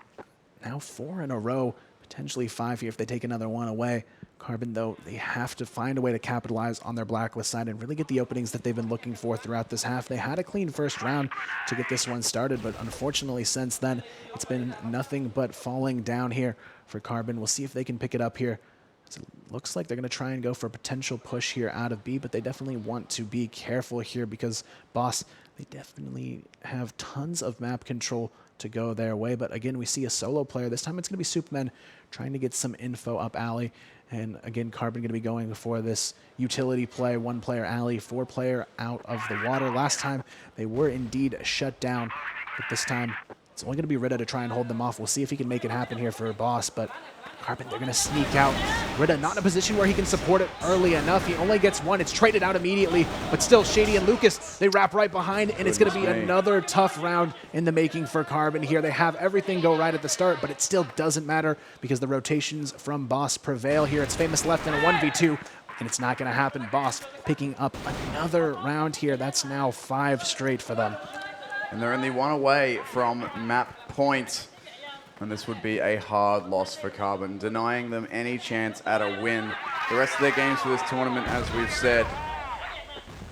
now 4 in a row, potentially 5 here if they take another one away. Carbon, though, they have to find a way to capitalize on their blacklist side and really get the openings that they've been looking for throughout this half. They had a clean first round to get this one started, but unfortunately since then, it's been nothing but falling down here for Carbon. We'll see if they can pick it up here. So it looks like they're going to try and go for a potential push here out of B, but they definitely want to be careful here because Boss, they definitely have tons of map control to go their way. But again, we see a solo player. This time it's going to be Superman trying to get some info up alley. And again, Carbon going to be going for this utility play, 1-player alley, 4-player out of the water. Last time they were indeed shut down, but this time it's only going to be Rida to try and hold them off. We'll see if he can make it happen here for Boss, but Carbon, they're going to sneak out. Rida not in a position where he can support it early enough. He only gets 1. It's traded out immediately, but still Shady and Lucas, they wrap right behind, and it's going to be another tough round in the making for Carbon here. They have everything go right at the start, but it still doesn't matter because the rotations from Boss prevail here. It's Famous left in a 1v2, and it's not going to happen. Boss picking up another round here. That's now 5 straight for them. And they're only 1 away from map point. And this would be a hard loss for Carbon, denying them any chance at a win. The rest of their games for this tournament, as we've said,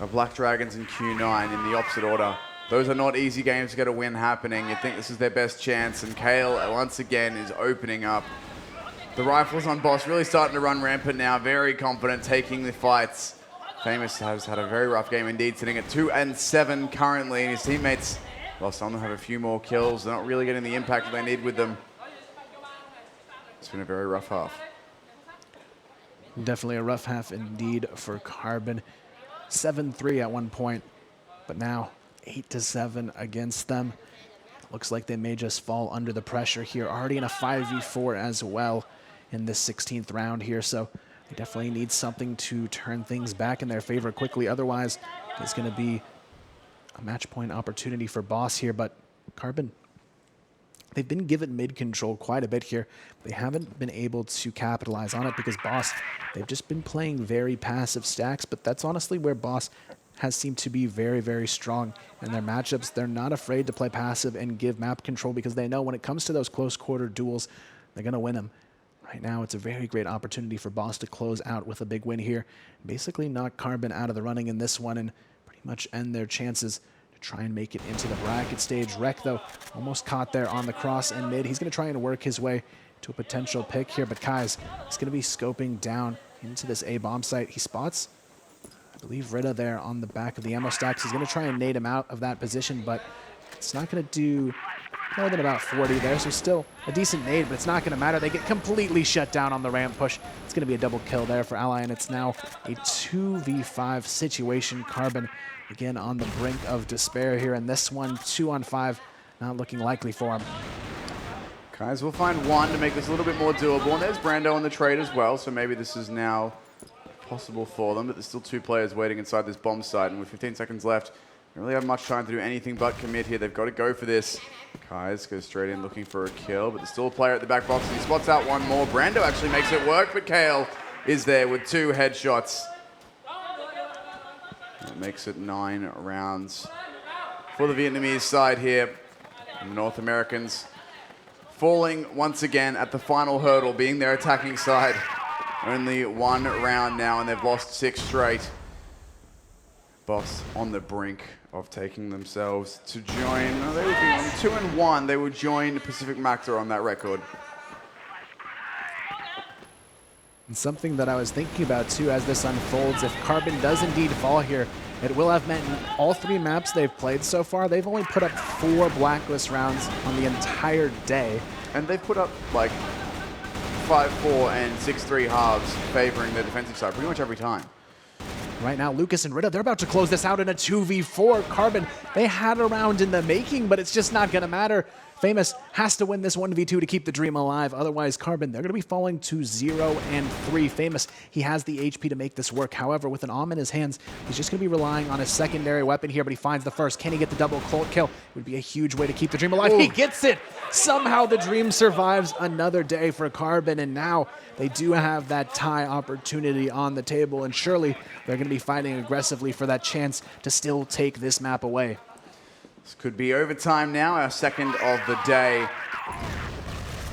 are Black Dragons and Q9 in the opposite order. Those are not easy games to get a win happening. You'd think this is their best chance, and Kale, once again, is opening up. The rifles on Boss really starting to run rampant now, very confident, taking the fights. Famous has had a very rough game indeed, sitting at 2-7 currently, and his teammates, while some of them have a few more kills, they're not really getting the impact that they need with them. It's been a very rough half. Definitely a rough half indeed for Carbon. 7-3 at one point, but now 8-7 against them. Looks like they may just fall under the pressure here. Already in a 5v4 as well in this 16th round here, so they definitely need something to turn things back in their favor quickly. Otherwise, it's going to be a match point opportunity for Boss here, but Carbon, They've been given mid control quite a bit here. They haven't been able to capitalize on it because Boss, they've just been playing very passive stacks, but that's honestly where Boss has seemed to be very, very strong in their matchups. They're not afraid to play passive and give map control because they know when it comes to those close quarter duels, they're going to win them. Right now, it's a very great opportunity for Boss to close out with a big win here. Basically knock Carbon out of the running in this one and pretty much end their chances to try and make it into the bracket stage. Rek, though, almost caught there on the cross and mid. He's going to try and work his way to a potential pick here, but Kai's is going to be scoping down into this A bomb site. He spots, I believe, Rita there on the back of the ammo stacks. He's going to try and nade him out of that position, but it's not going to do more than about 40 there, so still a decent nade, but it's not going to matter. They get completely shut down on the ramp push. It's going to be a double kill there for Ally, and it's now a 2v5 situation. Carbon again on the brink of despair here, and this one 2-on-5 not looking likely for him. Guys, we'll find one to make this a little bit more doable, and there's Brando on the trade as well, so maybe this is now possible for them, but there's still 2 players waiting inside this bomb site, and with 15 seconds left, they don't really have much time to do anything but commit here. They've got to go for this. Kais goes straight in looking for a kill, but there's still a player at the back box. He spots out one more. Brando actually makes it work, but Kale is there with 2 headshots. That makes it 9 rounds for the Vietnamese side here. And the North Americans falling once again at the final hurdle, being their attacking side. Only 1 round now, and they've lost 6 straight. Boss on the brink of taking themselves to join. Oh, they would be on 2-1. They would join Pacific Mactor on that record. And something that I was thinking about too as this unfolds, if Carbon does indeed fall here, it will have meant in all 3 maps they've played so far, they've only put up 4 Blacklist rounds on the entire day. And they've put up like 5-4 and 6-3 halves favoring the defensive side pretty much every time. Right now, Lucas and Rita, they're about to close this out in a 2v4. Carbon, they had a round in the making, but it's just not going to matter. Famous has to win this 1v2 to keep the dream alive. Otherwise, Carbon, they're going to be falling to 0-3. Famous, he has the HP to make this work. However, with an Om in his hands, he's just going to be relying on his secondary weapon here, but he finds the first. Can he get the double kill? It would be a huge way to keep the dream alive. Ooh. He gets it! Somehow the dream survives another day for Carbon, and now they do have that tie opportunity on the table, and surely they're going to be fighting aggressively for that chance to still take this map away. This could be overtime now, our second of the day.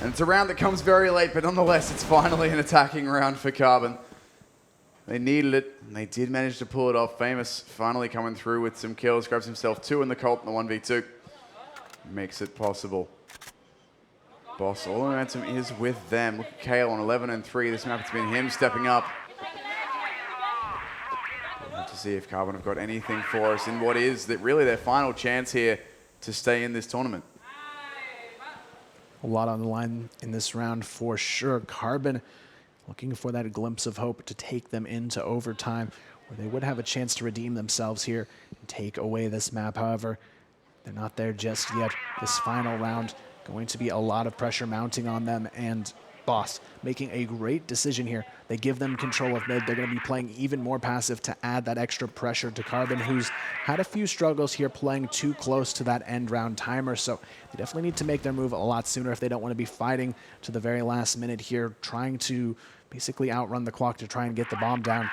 And it's a round that comes very late, but nonetheless, it's finally an attacking round for Carbon. They needed it, and they did manage to pull it off. Famous finally coming through with some kills, grabs himself 2 in the Colt in the 1v2. Makes it possible. Boss, all the momentum is with them. Look at Kale on 11-3. This map has been him stepping up. To see if Carbon have got anything for us in what is that really their final chance here to stay in this tournament. A lot on the line in this round for sure. Carbon looking for that glimpse of hope to take them into overtime, where they would have a chance to redeem themselves here and take away this map. However, they're not there just yet. This final round going to be a lot of pressure mounting on them, and Boss making a great decision here. They give them control of mid. They're going to be playing even more passive to add that extra pressure to Carbon, who's had a few struggles here playing too close to that end round timer. So they definitely need to make their move a lot sooner if they don't want to be fighting to the very last minute here, trying to basically outrun the clock to try and get the bomb down.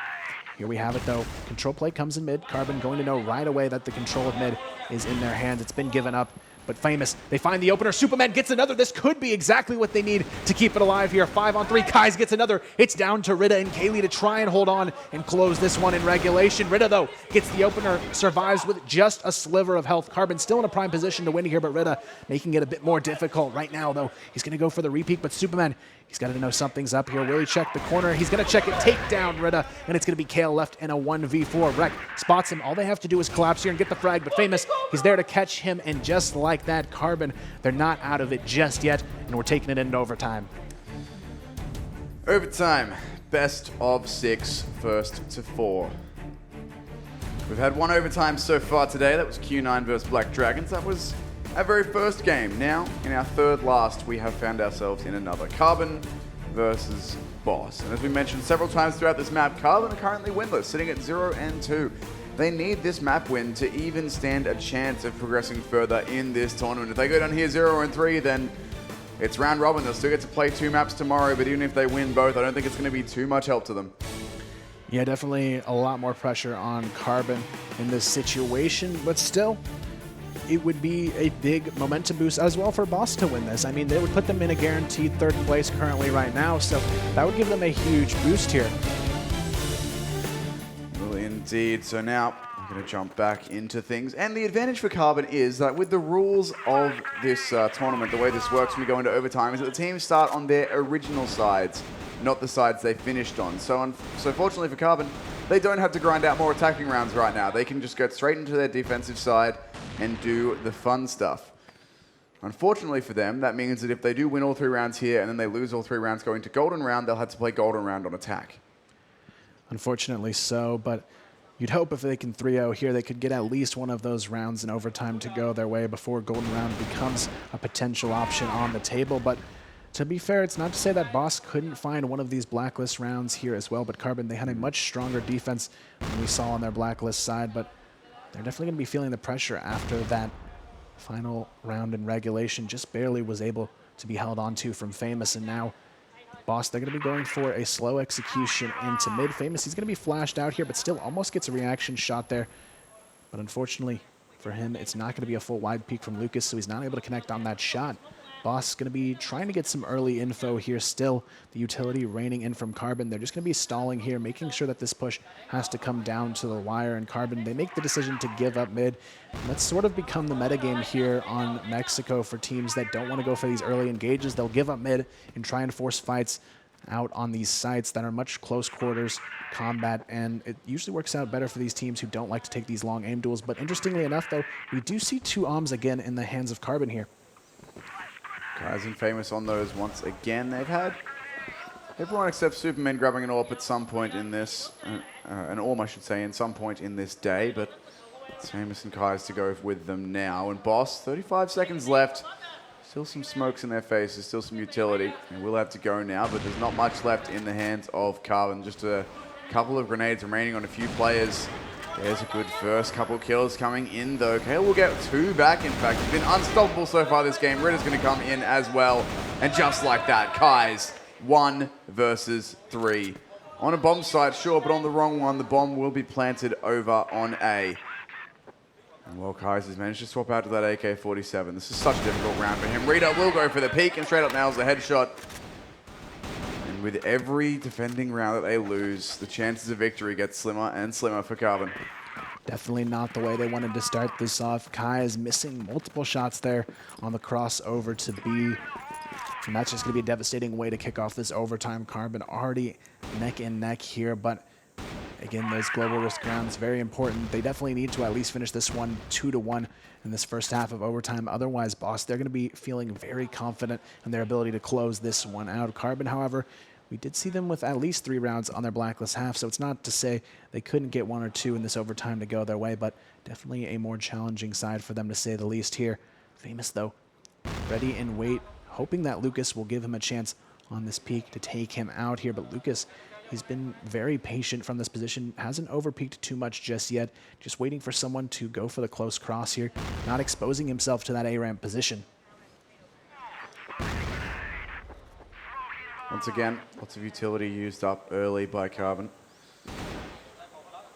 Here we have it though. Control play comes in mid. Carbon going to know right away that the control of mid is in their hands. It's been given up. But Famous, they find the opener. Superman gets another. This could be exactly what they need to keep it alive here. 5-on-3. Kais gets another. It's down to Rita and Kaylee to try and hold on and close this one in regulation. Rita, though, gets the opener, survives with just a sliver of health. Carbon still in a prime position to win here, but Rita making it a bit more difficult right now, though. He's going to go for the repeat, but Superman, he's got to know something's up here. Will he check the corner? He's going to check it. Take down Rita, and it's going to be Kale left in a 1v4. Rek spots him. All they have to do is collapse here and get the frag, but Famous, he's there to catch him, and just like that, Carbon, they're not out of it just yet, and we're taking it into overtime. Overtime, best of 6, first to 4. We've had 1 overtime so far today. That was Q9 versus Black Dragons. That was our very first game. Now, in our third last, we have found ourselves in another. Carbon versus Boss. And as we mentioned several times throughout this map, Carbon are currently winless, sitting at 0-2. They need this map win to even stand a chance of progressing further in this tournament. If they go down here 0-3, then it's round robin. They'll still get to play 2 maps tomorrow, but even if they win both, I don't think it's going to be too much help to them. Yeah, definitely a lot more pressure on Carbon in this situation, but still, it would be a big momentum boost as well for Boss to win this. I mean, they would put them in a guaranteed 3rd place currently right now, so that would give them a huge boost here. Well, indeed. So now we're going to jump back into things. And the advantage for Carbon is that with the rules of this tournament, the way this works when we go into overtime is that the teams start on their original sides, not the sides they finished on. So fortunately for Carbon, they don't have to grind out more attacking rounds right now. They can just go straight into their defensive side and do the fun stuff. Unfortunately for them, that means that if they do win all 3 rounds here and then they lose all 3 rounds going to golden round, they'll have to play golden round on attack. Unfortunately so, but you'd hope if they can 3-0 here, they could get at least one of those rounds in overtime to go their way before golden round becomes a potential option on the table. But to be fair, it's not to say that Boss couldn't find one of these blacklist rounds here as well, but Carbon, they had a much stronger defense than we saw on their blacklist side, but they're definitely going to be feeling the pressure after that final round in regulation. Just barely was able to be held onto from Famous, and now Boss, they're going to be going for a slow execution into mid. Famous, he's going to be flashed out here, but still almost gets a reaction shot there. But unfortunately for him, it's not going to be a full wide peek from Lucas, so he's not able to connect on that shot. Boss is going to be trying to get some early info here still. The utility raining in from Carbon. They're just going to be stalling here, making sure that this push has to come down to the wire. And Carbon, they make the decision to give up mid. And that's sort of become the metagame here on Mexico for teams that don't want to go for these early engages. They'll give up mid and try and force fights out on these sites that are much close quarters combat, and it usually works out better for these teams who don't like to take these long aim duels. But interestingly enough, though, we do see 2 OMs again in the hands of Carbon here. Guys and Famous on those once again. They've had everyone except Superman grabbing an AWP at some point in this, an AWM I should say, in some point in this day, but it's Famous and Kai's to go with them now. And Boss, 35 seconds left. Still some smokes in their faces, still some utility. And we'll have to go now, but there's not much left in the hands of Carbon. Just a couple of grenades remaining on a few players. There's a good first couple kills coming in, though. Kale will get 2 back, in fact. He's been unstoppable so far this game. Ritter's going to come in as well. And just like that, Kai's 1 versus 3. On a bomb site, sure, but on the wrong one, the bomb will be planted over on A. And well, Kai's has managed to swap out to that AK-47. This is such a difficult round for him. Ritter will go for the peak and straight up nails the headshot. And with every defending round that they lose, the chances of victory get slimmer and slimmer for Carbon. Definitely not the way they wanted to start this off. Kai is missing multiple shots there on the crossover to B. And that's just going to be a devastating way to kick off this overtime. Carbon already neck and neck here, but again, those global risk rounds, very important. They definitely need to at least finish this one 2-1 in this first half of overtime. Otherwise, Boss, they're going to be feeling very confident in their ability to close this one out. Carbon, however, we did see them with at least 3 rounds on their blacklist half, so it's not to say they couldn't get 1 or 2 in this overtime to go their way, but definitely a more challenging side for them, to say the least here. Famous, though, ready and wait, hoping that Lucas will give him a chance on this peak to take him out here, but Lucas, he's been very patient from this position, hasn't overpeaked too much just yet, just waiting for someone to go for the close cross here, not exposing himself to that A-ramp position. Once again, lots of utility used up early by Carbon.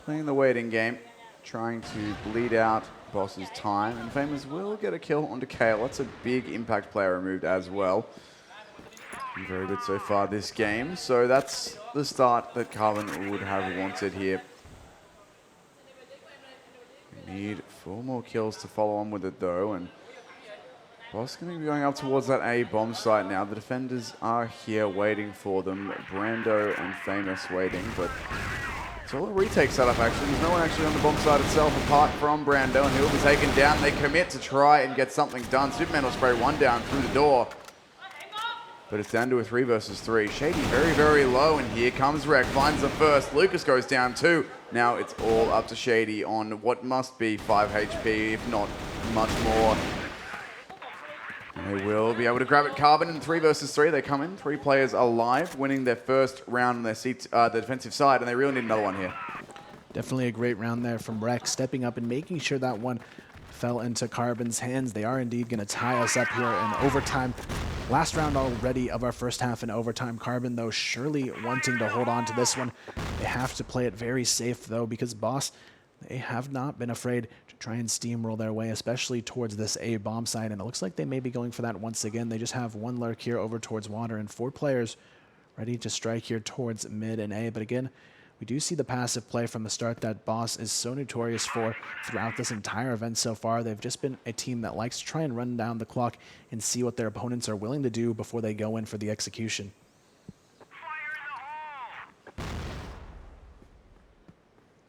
Playing the waiting game, trying to bleed out Boss's time, and Famous will get a kill onto Kale. That's a big impact player removed as well. Very good so far this game, so that's the start that Carbon would have wanted here. We need 4 more kills to follow on with it though, and Boss going to be going up towards that A bomb site now. The defenders are here waiting for them. Brando and Famous waiting, but it's all a retake setup actually. There's no one actually on the bomb site itself apart from Brando, and he'll be taken down. They commit to try and get something done. Superman will spray 1 down through the door, but it's down to a 3 versus 3. Shady very, very low, and here comes Rek. Finds the first. Lucas goes down 2. Now it's all up to Shady on what must be 5 HP, if not much more. They will be able to grab it. Carbon in 3 versus 3. They come in, 3 players alive, winning their first round on their defensive side, and they really need another one here. Definitely a great round there from Rex, stepping up and making sure that one fell into Carbon's hands. They are indeed going to tie us up here in overtime. Last round already of our first half in overtime. Carbon, though, surely wanting to hold on to this one. They have to play it very safe, though, because Boss, they have not been afraid to try and steamroll their way, especially towards this A bomb site. And it looks like they may be going for that once again. They just have one lurk here over towards water and 4 players ready to strike here towards mid and A. But again, we do see the passive play from the start that Boss is so notorious for throughout this entire event so far. They've just been a team that likes to try and run down the clock and see what their opponents are willing to do before they go in for the execution.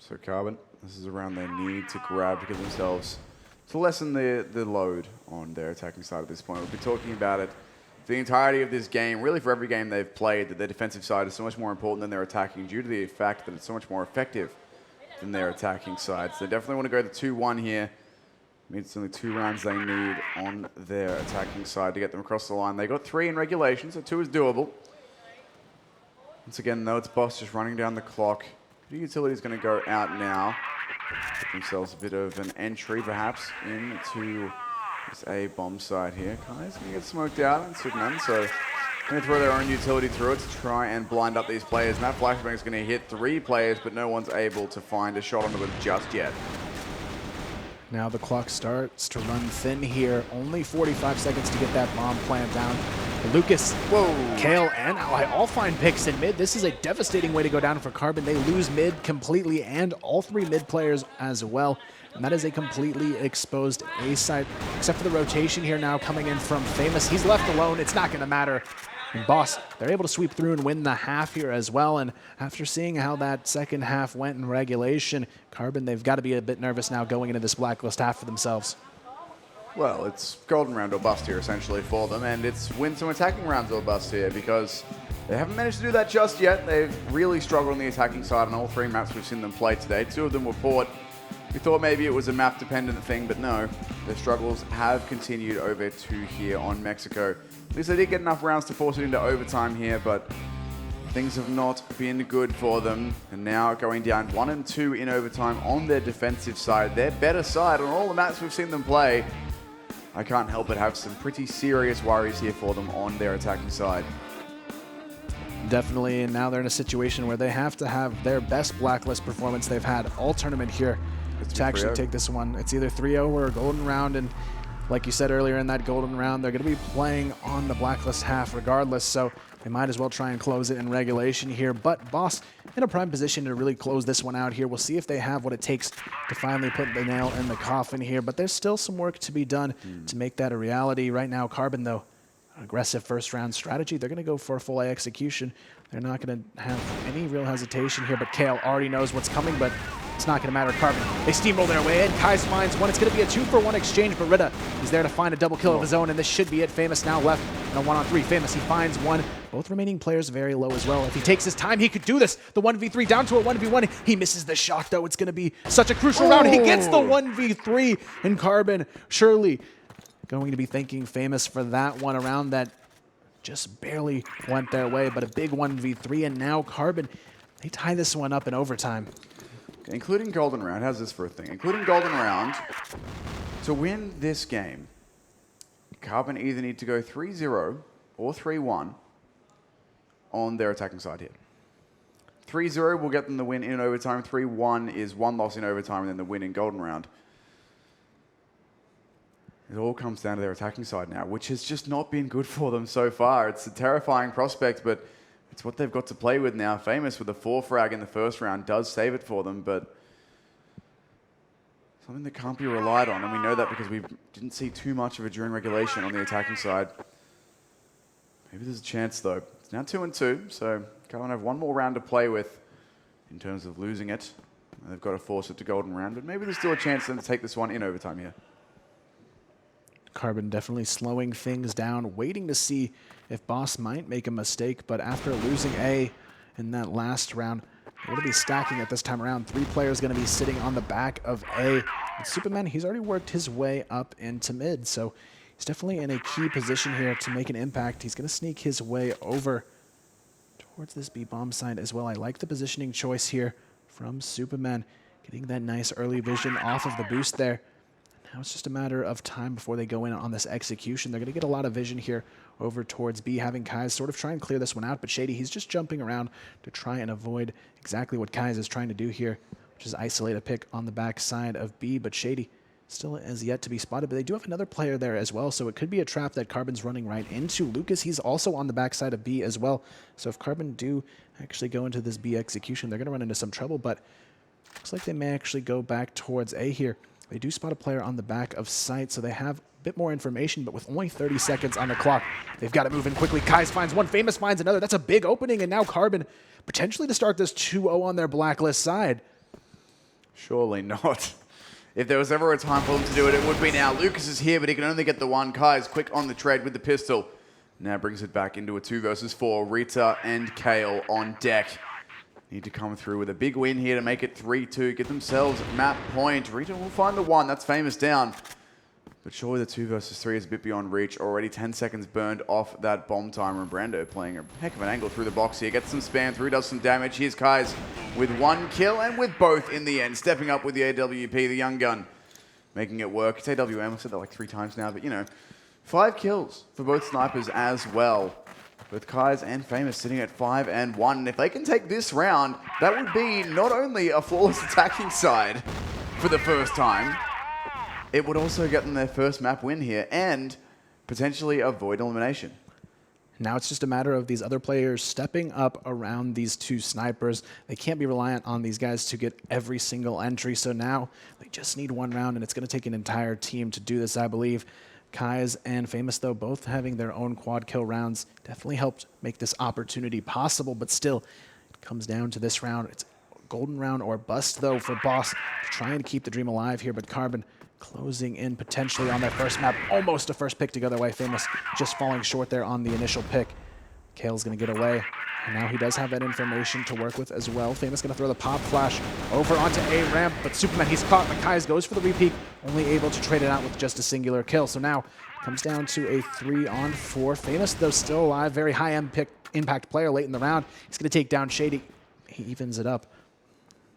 So Carbon, this is a round they need to grab to give themselves, to lessen the load on their attacking side at this point. We've been talking about it for the entirety of this game, really for every game they've played, that their defensive side is so much more important than their attacking due to the fact that it's so much more effective than their attacking side. So they definitely want to go the 2-1 here. It's only 2 rounds they need on their attacking side to get them across the line. They got 3 in regulation, so 2 is doable. Once again, though, it's Boss just running down the clock. The utility's going to go out now. Get themselves a bit of an entry, perhaps, into this A bomb site here. Kai's going to get smoked out and Superman, so going to throw their own utility through it to try and blind up these players. And that flashbang is going to hit 3 players, but no one's able to find a shot onto it just yet. Now the clock starts to run thin here. Only 45 seconds to get that bomb plant down. Lucas, Kale, and Ally all find picks in mid. This is a devastating way to go down for Carbon. They lose mid completely and all 3 mid players as well. And that is a completely exposed A side, except for the rotation here now coming in from Famous. He's left alone. It's not going to matter. And Boss, they're able to sweep through and win the half here as well. And after seeing how that second half went in regulation, Carbon, they've got to be a bit nervous now going into this blacklist half for themselves. Well, it's golden round or bust here, essentially, for them. And it's win some attacking rounds or bust here because they haven't managed to do that just yet. They've really struggled on the attacking side on all 3 maps we've seen them play today. 2 of them were fought. We thought maybe it was a map-dependent thing, but no. Their struggles have continued over to here on Mexico. At least they did get enough rounds to force it into overtime here, but things have not been good for them. And now going down 1 and 2 in overtime on their defensive side. Their better side on all the maps we've seen them play. I can't help but have some pretty serious worries here for them on their attacking side. Definitely, and now they're in a situation where they have to have their best blacklist performance they've had all tournament here to actually take this one. It's either 3-0 or a golden round, and like you said earlier, in that golden round, they're going to be playing on the blacklist half regardless, so they might as well try and close it in regulation here. But Boss in a prime position to really close this one out here. We'll see if they have what it takes to finally put the nail in the coffin here, but there's still some work to be done to make that a reality. Right now, Carbon, though, aggressive first round strategy. They're going to go for a full A execution. They're not going to have any real hesitation here, but Kale already knows what's coming, but it's not going to matter. Carbon, they steamroll their way in. Kai's finds one. It's going to be a 2-for-1 exchange, but Rita is there to find a double kill of his own, and this should be it. Famous now left in a 1-on-3. Famous, he finds one. Both remaining players very low as well. If he takes his time, he could do this. The 1v3 down to a 1v1. He misses the shot, though. It's going to be such a crucial round. He gets the 1v3, and Carbon surely going to be thanking Famous for that one around that just barely went their way, but a big 1v3, and now Carbon, they tie this one up in overtime. Including golden round, how's this for a thing? Including golden round, to win this game, Carbon either need to go 3-0 or 3-1 on their attacking side here. 3-0 will get them the win in overtime. 3-1 is 1 loss in overtime and then the win in golden round. It all comes down to their attacking side now, which has just not been good for them so far. It's a terrifying prospect, but it's what they've got to play with now. Famous with a 4 frag in the first round does save it for them, but something that can't be relied on, and we know that because we didn't see too much of it during regulation on the attacking side. Maybe there's a chance, though. It's now 2-2, so Carbon have 1 more round to play with in terms of losing it. They've got to force it to golden round, but maybe there's still a chance for them to take this one in overtime here. Carbon definitely slowing things down, waiting to see if Boss might make a mistake, but after losing A in that last round, they're going to be stacking it this time around. 3 players going to be sitting on the back of A. And Superman, he's already worked his way up into mid, so he's definitely in a key position here to make an impact. He's going to sneak his way over towards this B bomb site as well. I like the positioning choice here from Superman, getting that nice early vision off of the boost there. Now it's just a matter of time before they go in on this execution. They're going to get a lot of vision here over towards B, having Kai's sort of try and clear this one out, but Shady, he's just jumping around to try and avoid exactly what Kai's is trying to do here, which is isolate a pick on the back side of B, but Shady still has yet to be spotted, but they do have another player there as well, so it could be a trap that Carbon's running right into. Lucas, he's also on the backside of B as well, so if Carbon do actually go into this B execution, they're going to run into some trouble, but looks like they may actually go back towards A here. They do spot a player on the back of site, so they have a bit more information, but with only 30 seconds on the clock, they've got to move in quickly. Kai's finds one, Famous finds another. That's a big opening, and now Carbon potentially to start this 2-0 on their blacklist side. Surely not. If there was ever a time for them to do it, it would be now. Lucas is here, but he can only get the one. Kai's quick on the tread with the pistol. Now brings it back into a 2 versus 4. Rita and Kale on deck. Need to come through with a big win here to make it 3-2. Get themselves map point. Rita will find the 1. That's Famous down. But surely the 2 versus 3 is a bit beyond reach. Already 10 seconds burned off that bomb timer. And Brando playing a heck of an angle through the box here. Gets some spam through, does some damage. Here's Kai's with 1 kill and with both in the end. Stepping up with the AWP, the young gun. Making it work. It's AWM. I've said that like 3 times now. But, you know, 5 kills for both snipers as well. With Kai's and Famous sitting at 5 and 1. And if they can take this round, that would be not only a flawless attacking side for the first time, it would also get them their first map win here and potentially avoid elimination. Now it's just a matter of these other players stepping up around these 2 snipers. They can't be reliant on these guys to get every single entry. So now they just need 1 round, and it's going to take an entire team to do this, I believe. Kai's and Famous, though, both having their own quad kill rounds, definitely helped make this opportunity possible, but still, it comes down to this round. It's a golden round or bust, though, for Boss to try and keep the dream alive here, but Carbon closing in potentially on their first map. Almost a first pick to go their way. Famous just falling short there on the initial pick. Kale's going to get away. And now he does have that information to work with as well. Famous going to throw the pop flash over onto A ramp, but Superman, he's caught. Makai's goes for the repeat, only able to trade it out with just a singular kill. So now comes down to a 3-on-4. Famous, though, still alive. Very high impact player late in the round. He's going to take down Shady. He evens it up.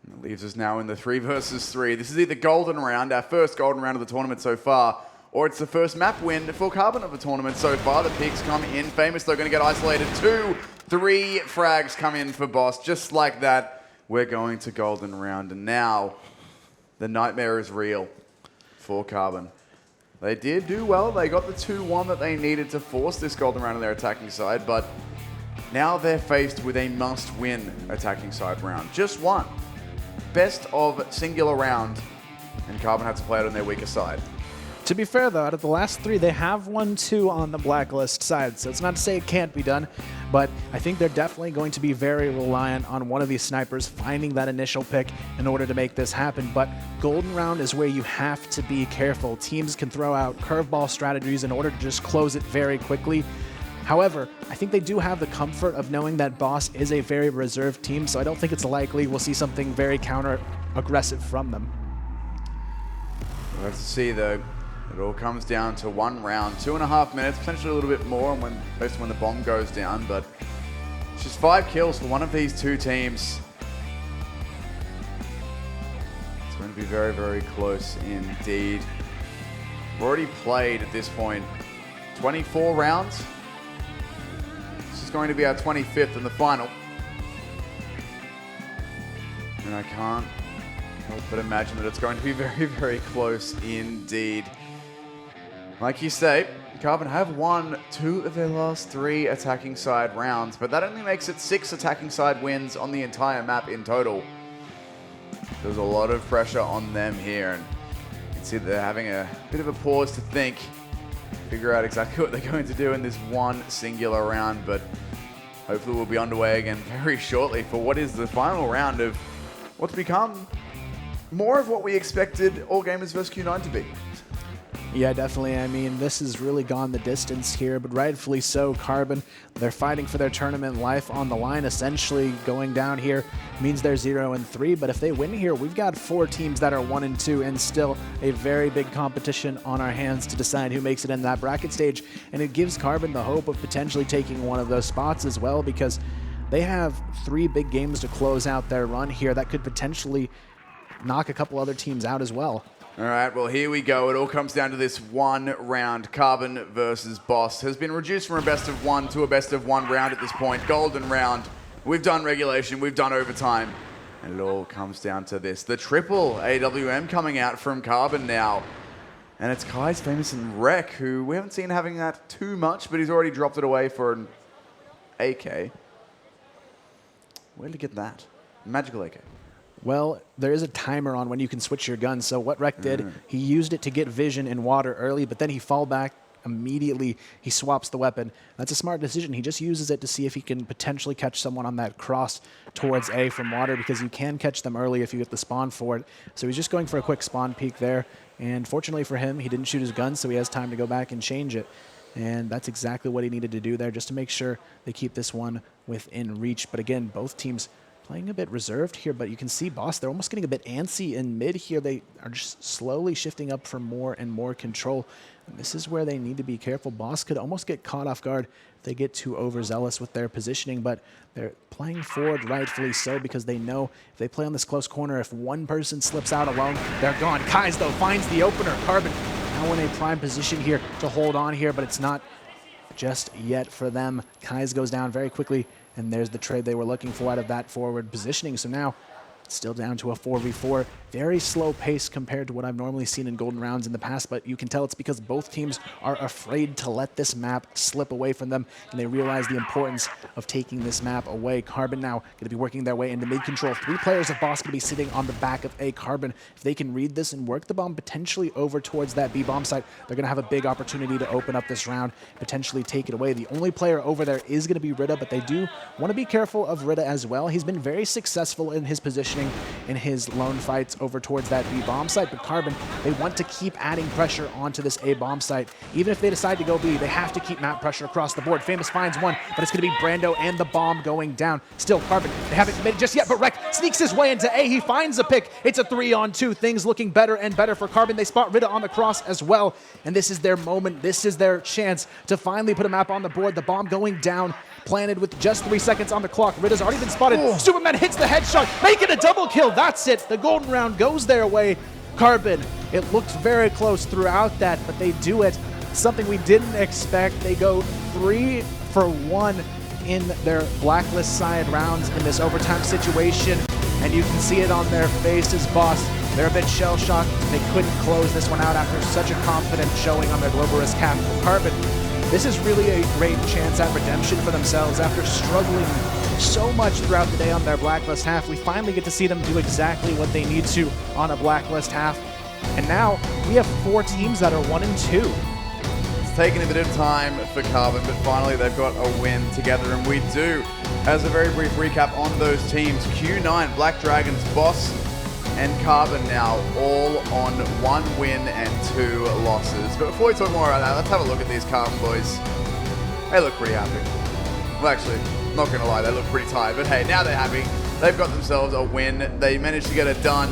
It leaves us now in the 3 versus 3. This is either golden round, our first golden round of the tournament so far, or it's the first map win for Carbon of the tournament so far. The picks come in. Famous, though, going to get isolated. 2, 3 frags come in for Boss. Just like that, we're going to golden round. And now, the nightmare is real for Carbon. They did do well. They got the 2-1 that they needed to force this golden round on their attacking side, but now they're faced with a must-win attacking side round. Just one. Best of singular round, and Carbon had to play it on their weaker side. To be fair, though, out of the last 3, they have won 2 on the blacklist side, so it's not to say it can't be done, but I think they're definitely going to be very reliant on one of these snipers finding that initial pick in order to make this happen. But golden round is where you have to be careful. Teams can throw out curveball strategies in order to just close it very quickly. However, I think they do have the comfort of knowing that Boss is a very reserved team, so I don't think it's likely we'll see something very counter-aggressive from them. We'll have to see, though. It all comes down to 1 round, 2.5 minutes, potentially a little bit more based on when the bomb goes down, but it's just 5 kills for one of these 2 teams. It's going to be very, very close indeed. We've already played at this point 24 rounds. This is going to be our 25th and the final. And I can't help but imagine that it's going to be very, very close indeed. Like you say, Carbon have won 2 of their last 3 attacking side rounds, but that only makes it 6 attacking side wins on the entire map in total. There's a lot of pressure on them here, and you can see that they're having a bit of a pause to think, figure out exactly what they're going to do in this one singular round, but hopefully we'll be underway again very shortly for what is the final round of what's become more of what we expected All Gamers vs. Q9 to be. Yeah, definitely. I mean, this has really gone the distance here, but rightfully so. Carbon, they're fighting for their tournament life on the line. Essentially, going down here means they're 0-3, but if they win here, we've got 4 teams that are 1-2 and still a very big competition on our hands to decide who makes it in that bracket stage, and it gives Carbon the hope of potentially taking one of those spots as well, because they have 3 big games to close out their run here that could potentially knock a couple other teams out as well. All right, well, here we go. It all comes down to this one round. Carbon versus Boss has been reduced from a best of 1 to a best of 1 round at this point. Golden round. We've done regulation. We've done overtime. And it all comes down to this. The triple AWM coming out from Carbon now. And it's Kai's famous in Wreck, who we haven't seen having that too much, but he's already dropped it away for an AK. Where did he get that? Magical AK. Well, there is a timer on when you can switch your gun. So what Rek did, he used it to get vision in water early, but then he fall back immediately. He swaps the weapon. That's a smart decision. He just uses it to see if he can potentially catch someone on that cross towards A from water, because you can catch them early if you get the spawn for it. So he's just going for a quick spawn peek there. And fortunately for him, he didn't shoot his gun, so he has time to go back and change it. And that's exactly what he needed to do there, just to make sure they keep this one within reach. But again, both teams playing a bit reserved here, but you can see Boss, they're almost getting a bit antsy in mid here. They are just slowly shifting up for more and more control. And this is where they need to be careful. Boss could almost get caught off guard if they get too overzealous with their positioning, but they're playing forward rightfully so, because they know if they play on this close corner, if one person slips out alone, they're gone. Kai's, though, finds the opener. Carbon now in a prime position here to hold on here, but it's not just yet for them. Kai's goes down very quickly, and there's the trade they were looking for out of that forward positioning. So now it's still down to a 4v4. Very slow pace compared to what I've normally seen in Golden Rounds in the past, but you can tell it's because both teams are afraid to let this map slip away from them, and they realize the importance of taking this map away. Carbon now going to be working their way into mid-control. 3 players of Boss going to be sitting on the back of A. Carbon. If they can read this and work the bomb potentially over towards that B bomb site, they're going to have a big opportunity to open up this round, potentially take it away. The only player over there is going to be Rita, but they do want to be careful of Rita as well. He's been very successful in his positioning in his lone fights over towards that B bomb site, but Carbon, they want to keep adding pressure onto this A bomb site. Even if they decide to go B, they have to keep map pressure across the board. Famous finds one, but it's going to be Brando and the bomb going down. Still, Carbon, they haven't committed just yet, but Rek sneaks his way into A. He finds a pick. It's a 3-on-2. Things looking better and better for Carbon. They spot Rita on the cross as well, and this is their moment. This is their chance to finally put a map on the board. The bomb going down, planted with just 3 seconds on the clock. Rita's already been spotted. Oh. Superman hits the headshot, making a double kill. That's it. The golden round goes their way. Carbon, it looked very close throughout that, but they do it. Something we didn't expect. They go 3 for 1 in their blacklist side rounds in this overtime situation, and you can see it on their faces. Boss, they're a bit shell-shocked. They couldn't close this one out after such a confident showing on their global risk cap. Carbon, this is really a great chance at redemption for themselves after struggling so much throughout the day on their blacklist half. We finally get to see them do exactly what they need to on a blacklist half. And now we have 4 teams that are 1 and 2. It's taken a bit of time for Carbon, but finally they've got a win together, and we do. As a very brief recap on those teams, Q9, Black Dragons, Boss, and Carbon now all on 1 win and 2 losses. But before we talk more about that, let's have a look at these Carbon boys. They look pretty happy. Well, actually, not going to lie, they look pretty tired. But hey, now they're happy. They've got themselves a win. They managed to get it done.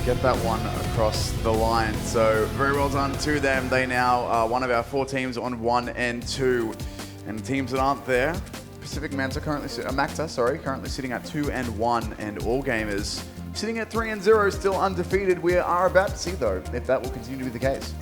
Get that one across the line. So very well done to them. They now are one of our 4 teams on 1 and 2. And the teams that aren't there, Pacific Manta currently sitting at 2 and 1, and All Gamers sitting at 3 and 0, still undefeated. We are about to see, though, if that will continue to be the case.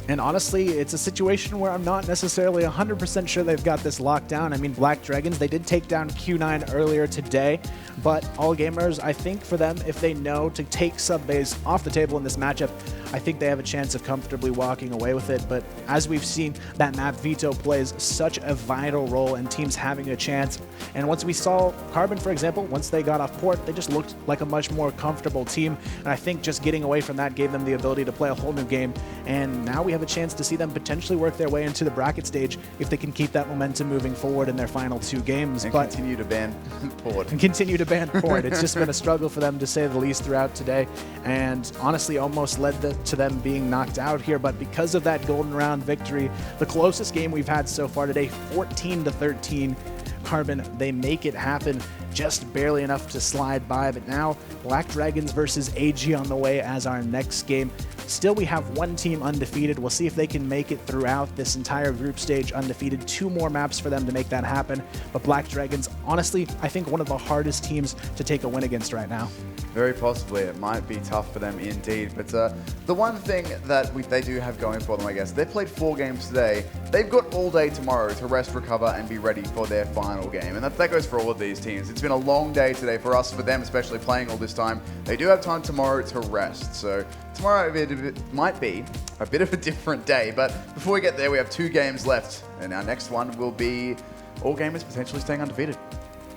And honestly, it's a situation where I'm not necessarily 100% sure they've got this locked down. I mean, Black Dragons, they did take down Q9 earlier today, but All Gamers, I think for them, if they know to take sub-base off the table in this matchup, I think they have a chance of comfortably walking away with it. But as we've seen, that map veto plays such a vital role in teams having a chance. And once we saw Carbon, for example, once they got off port, they just looked like a much more comfortable team. And I think just getting away from that gave them the ability to play a whole new game. And now we have a chance to see them potentially work their way into the bracket stage if they can keep that momentum moving forward in their final 2 games. And continue to ban port. And continue to ban port. It's just been a struggle for them, to say the least, throughout today. And honestly, almost led to them being knocked out here. But because of that golden round victory, the closest game we've had so far today, 14-13, Carbon, they make it happen. just barely enough to slide by. But now Black Dragons versus AG on the way as our next game. Still, we have one team undefeated. We'll see if they can make it throughout this entire group stage undefeated. 2 more maps for them to make that happen. But Black Dragons, honestly, I think one of the hardest teams to take a win against right now. Very possibly. It might be tough for them indeed. But the one thing that they do have going for them, I guess, they've played 4 games today. They've got all day tomorrow to rest, recover, and be ready for their final game. And that goes for all of these teams. It's been a long day today for us, for them, especially playing all this time. They do have time tomorrow to rest. So tomorrow it might be a bit of a different day. But before we get there, we have 2 games left. And our next one will be all gamers potentially staying undefeated.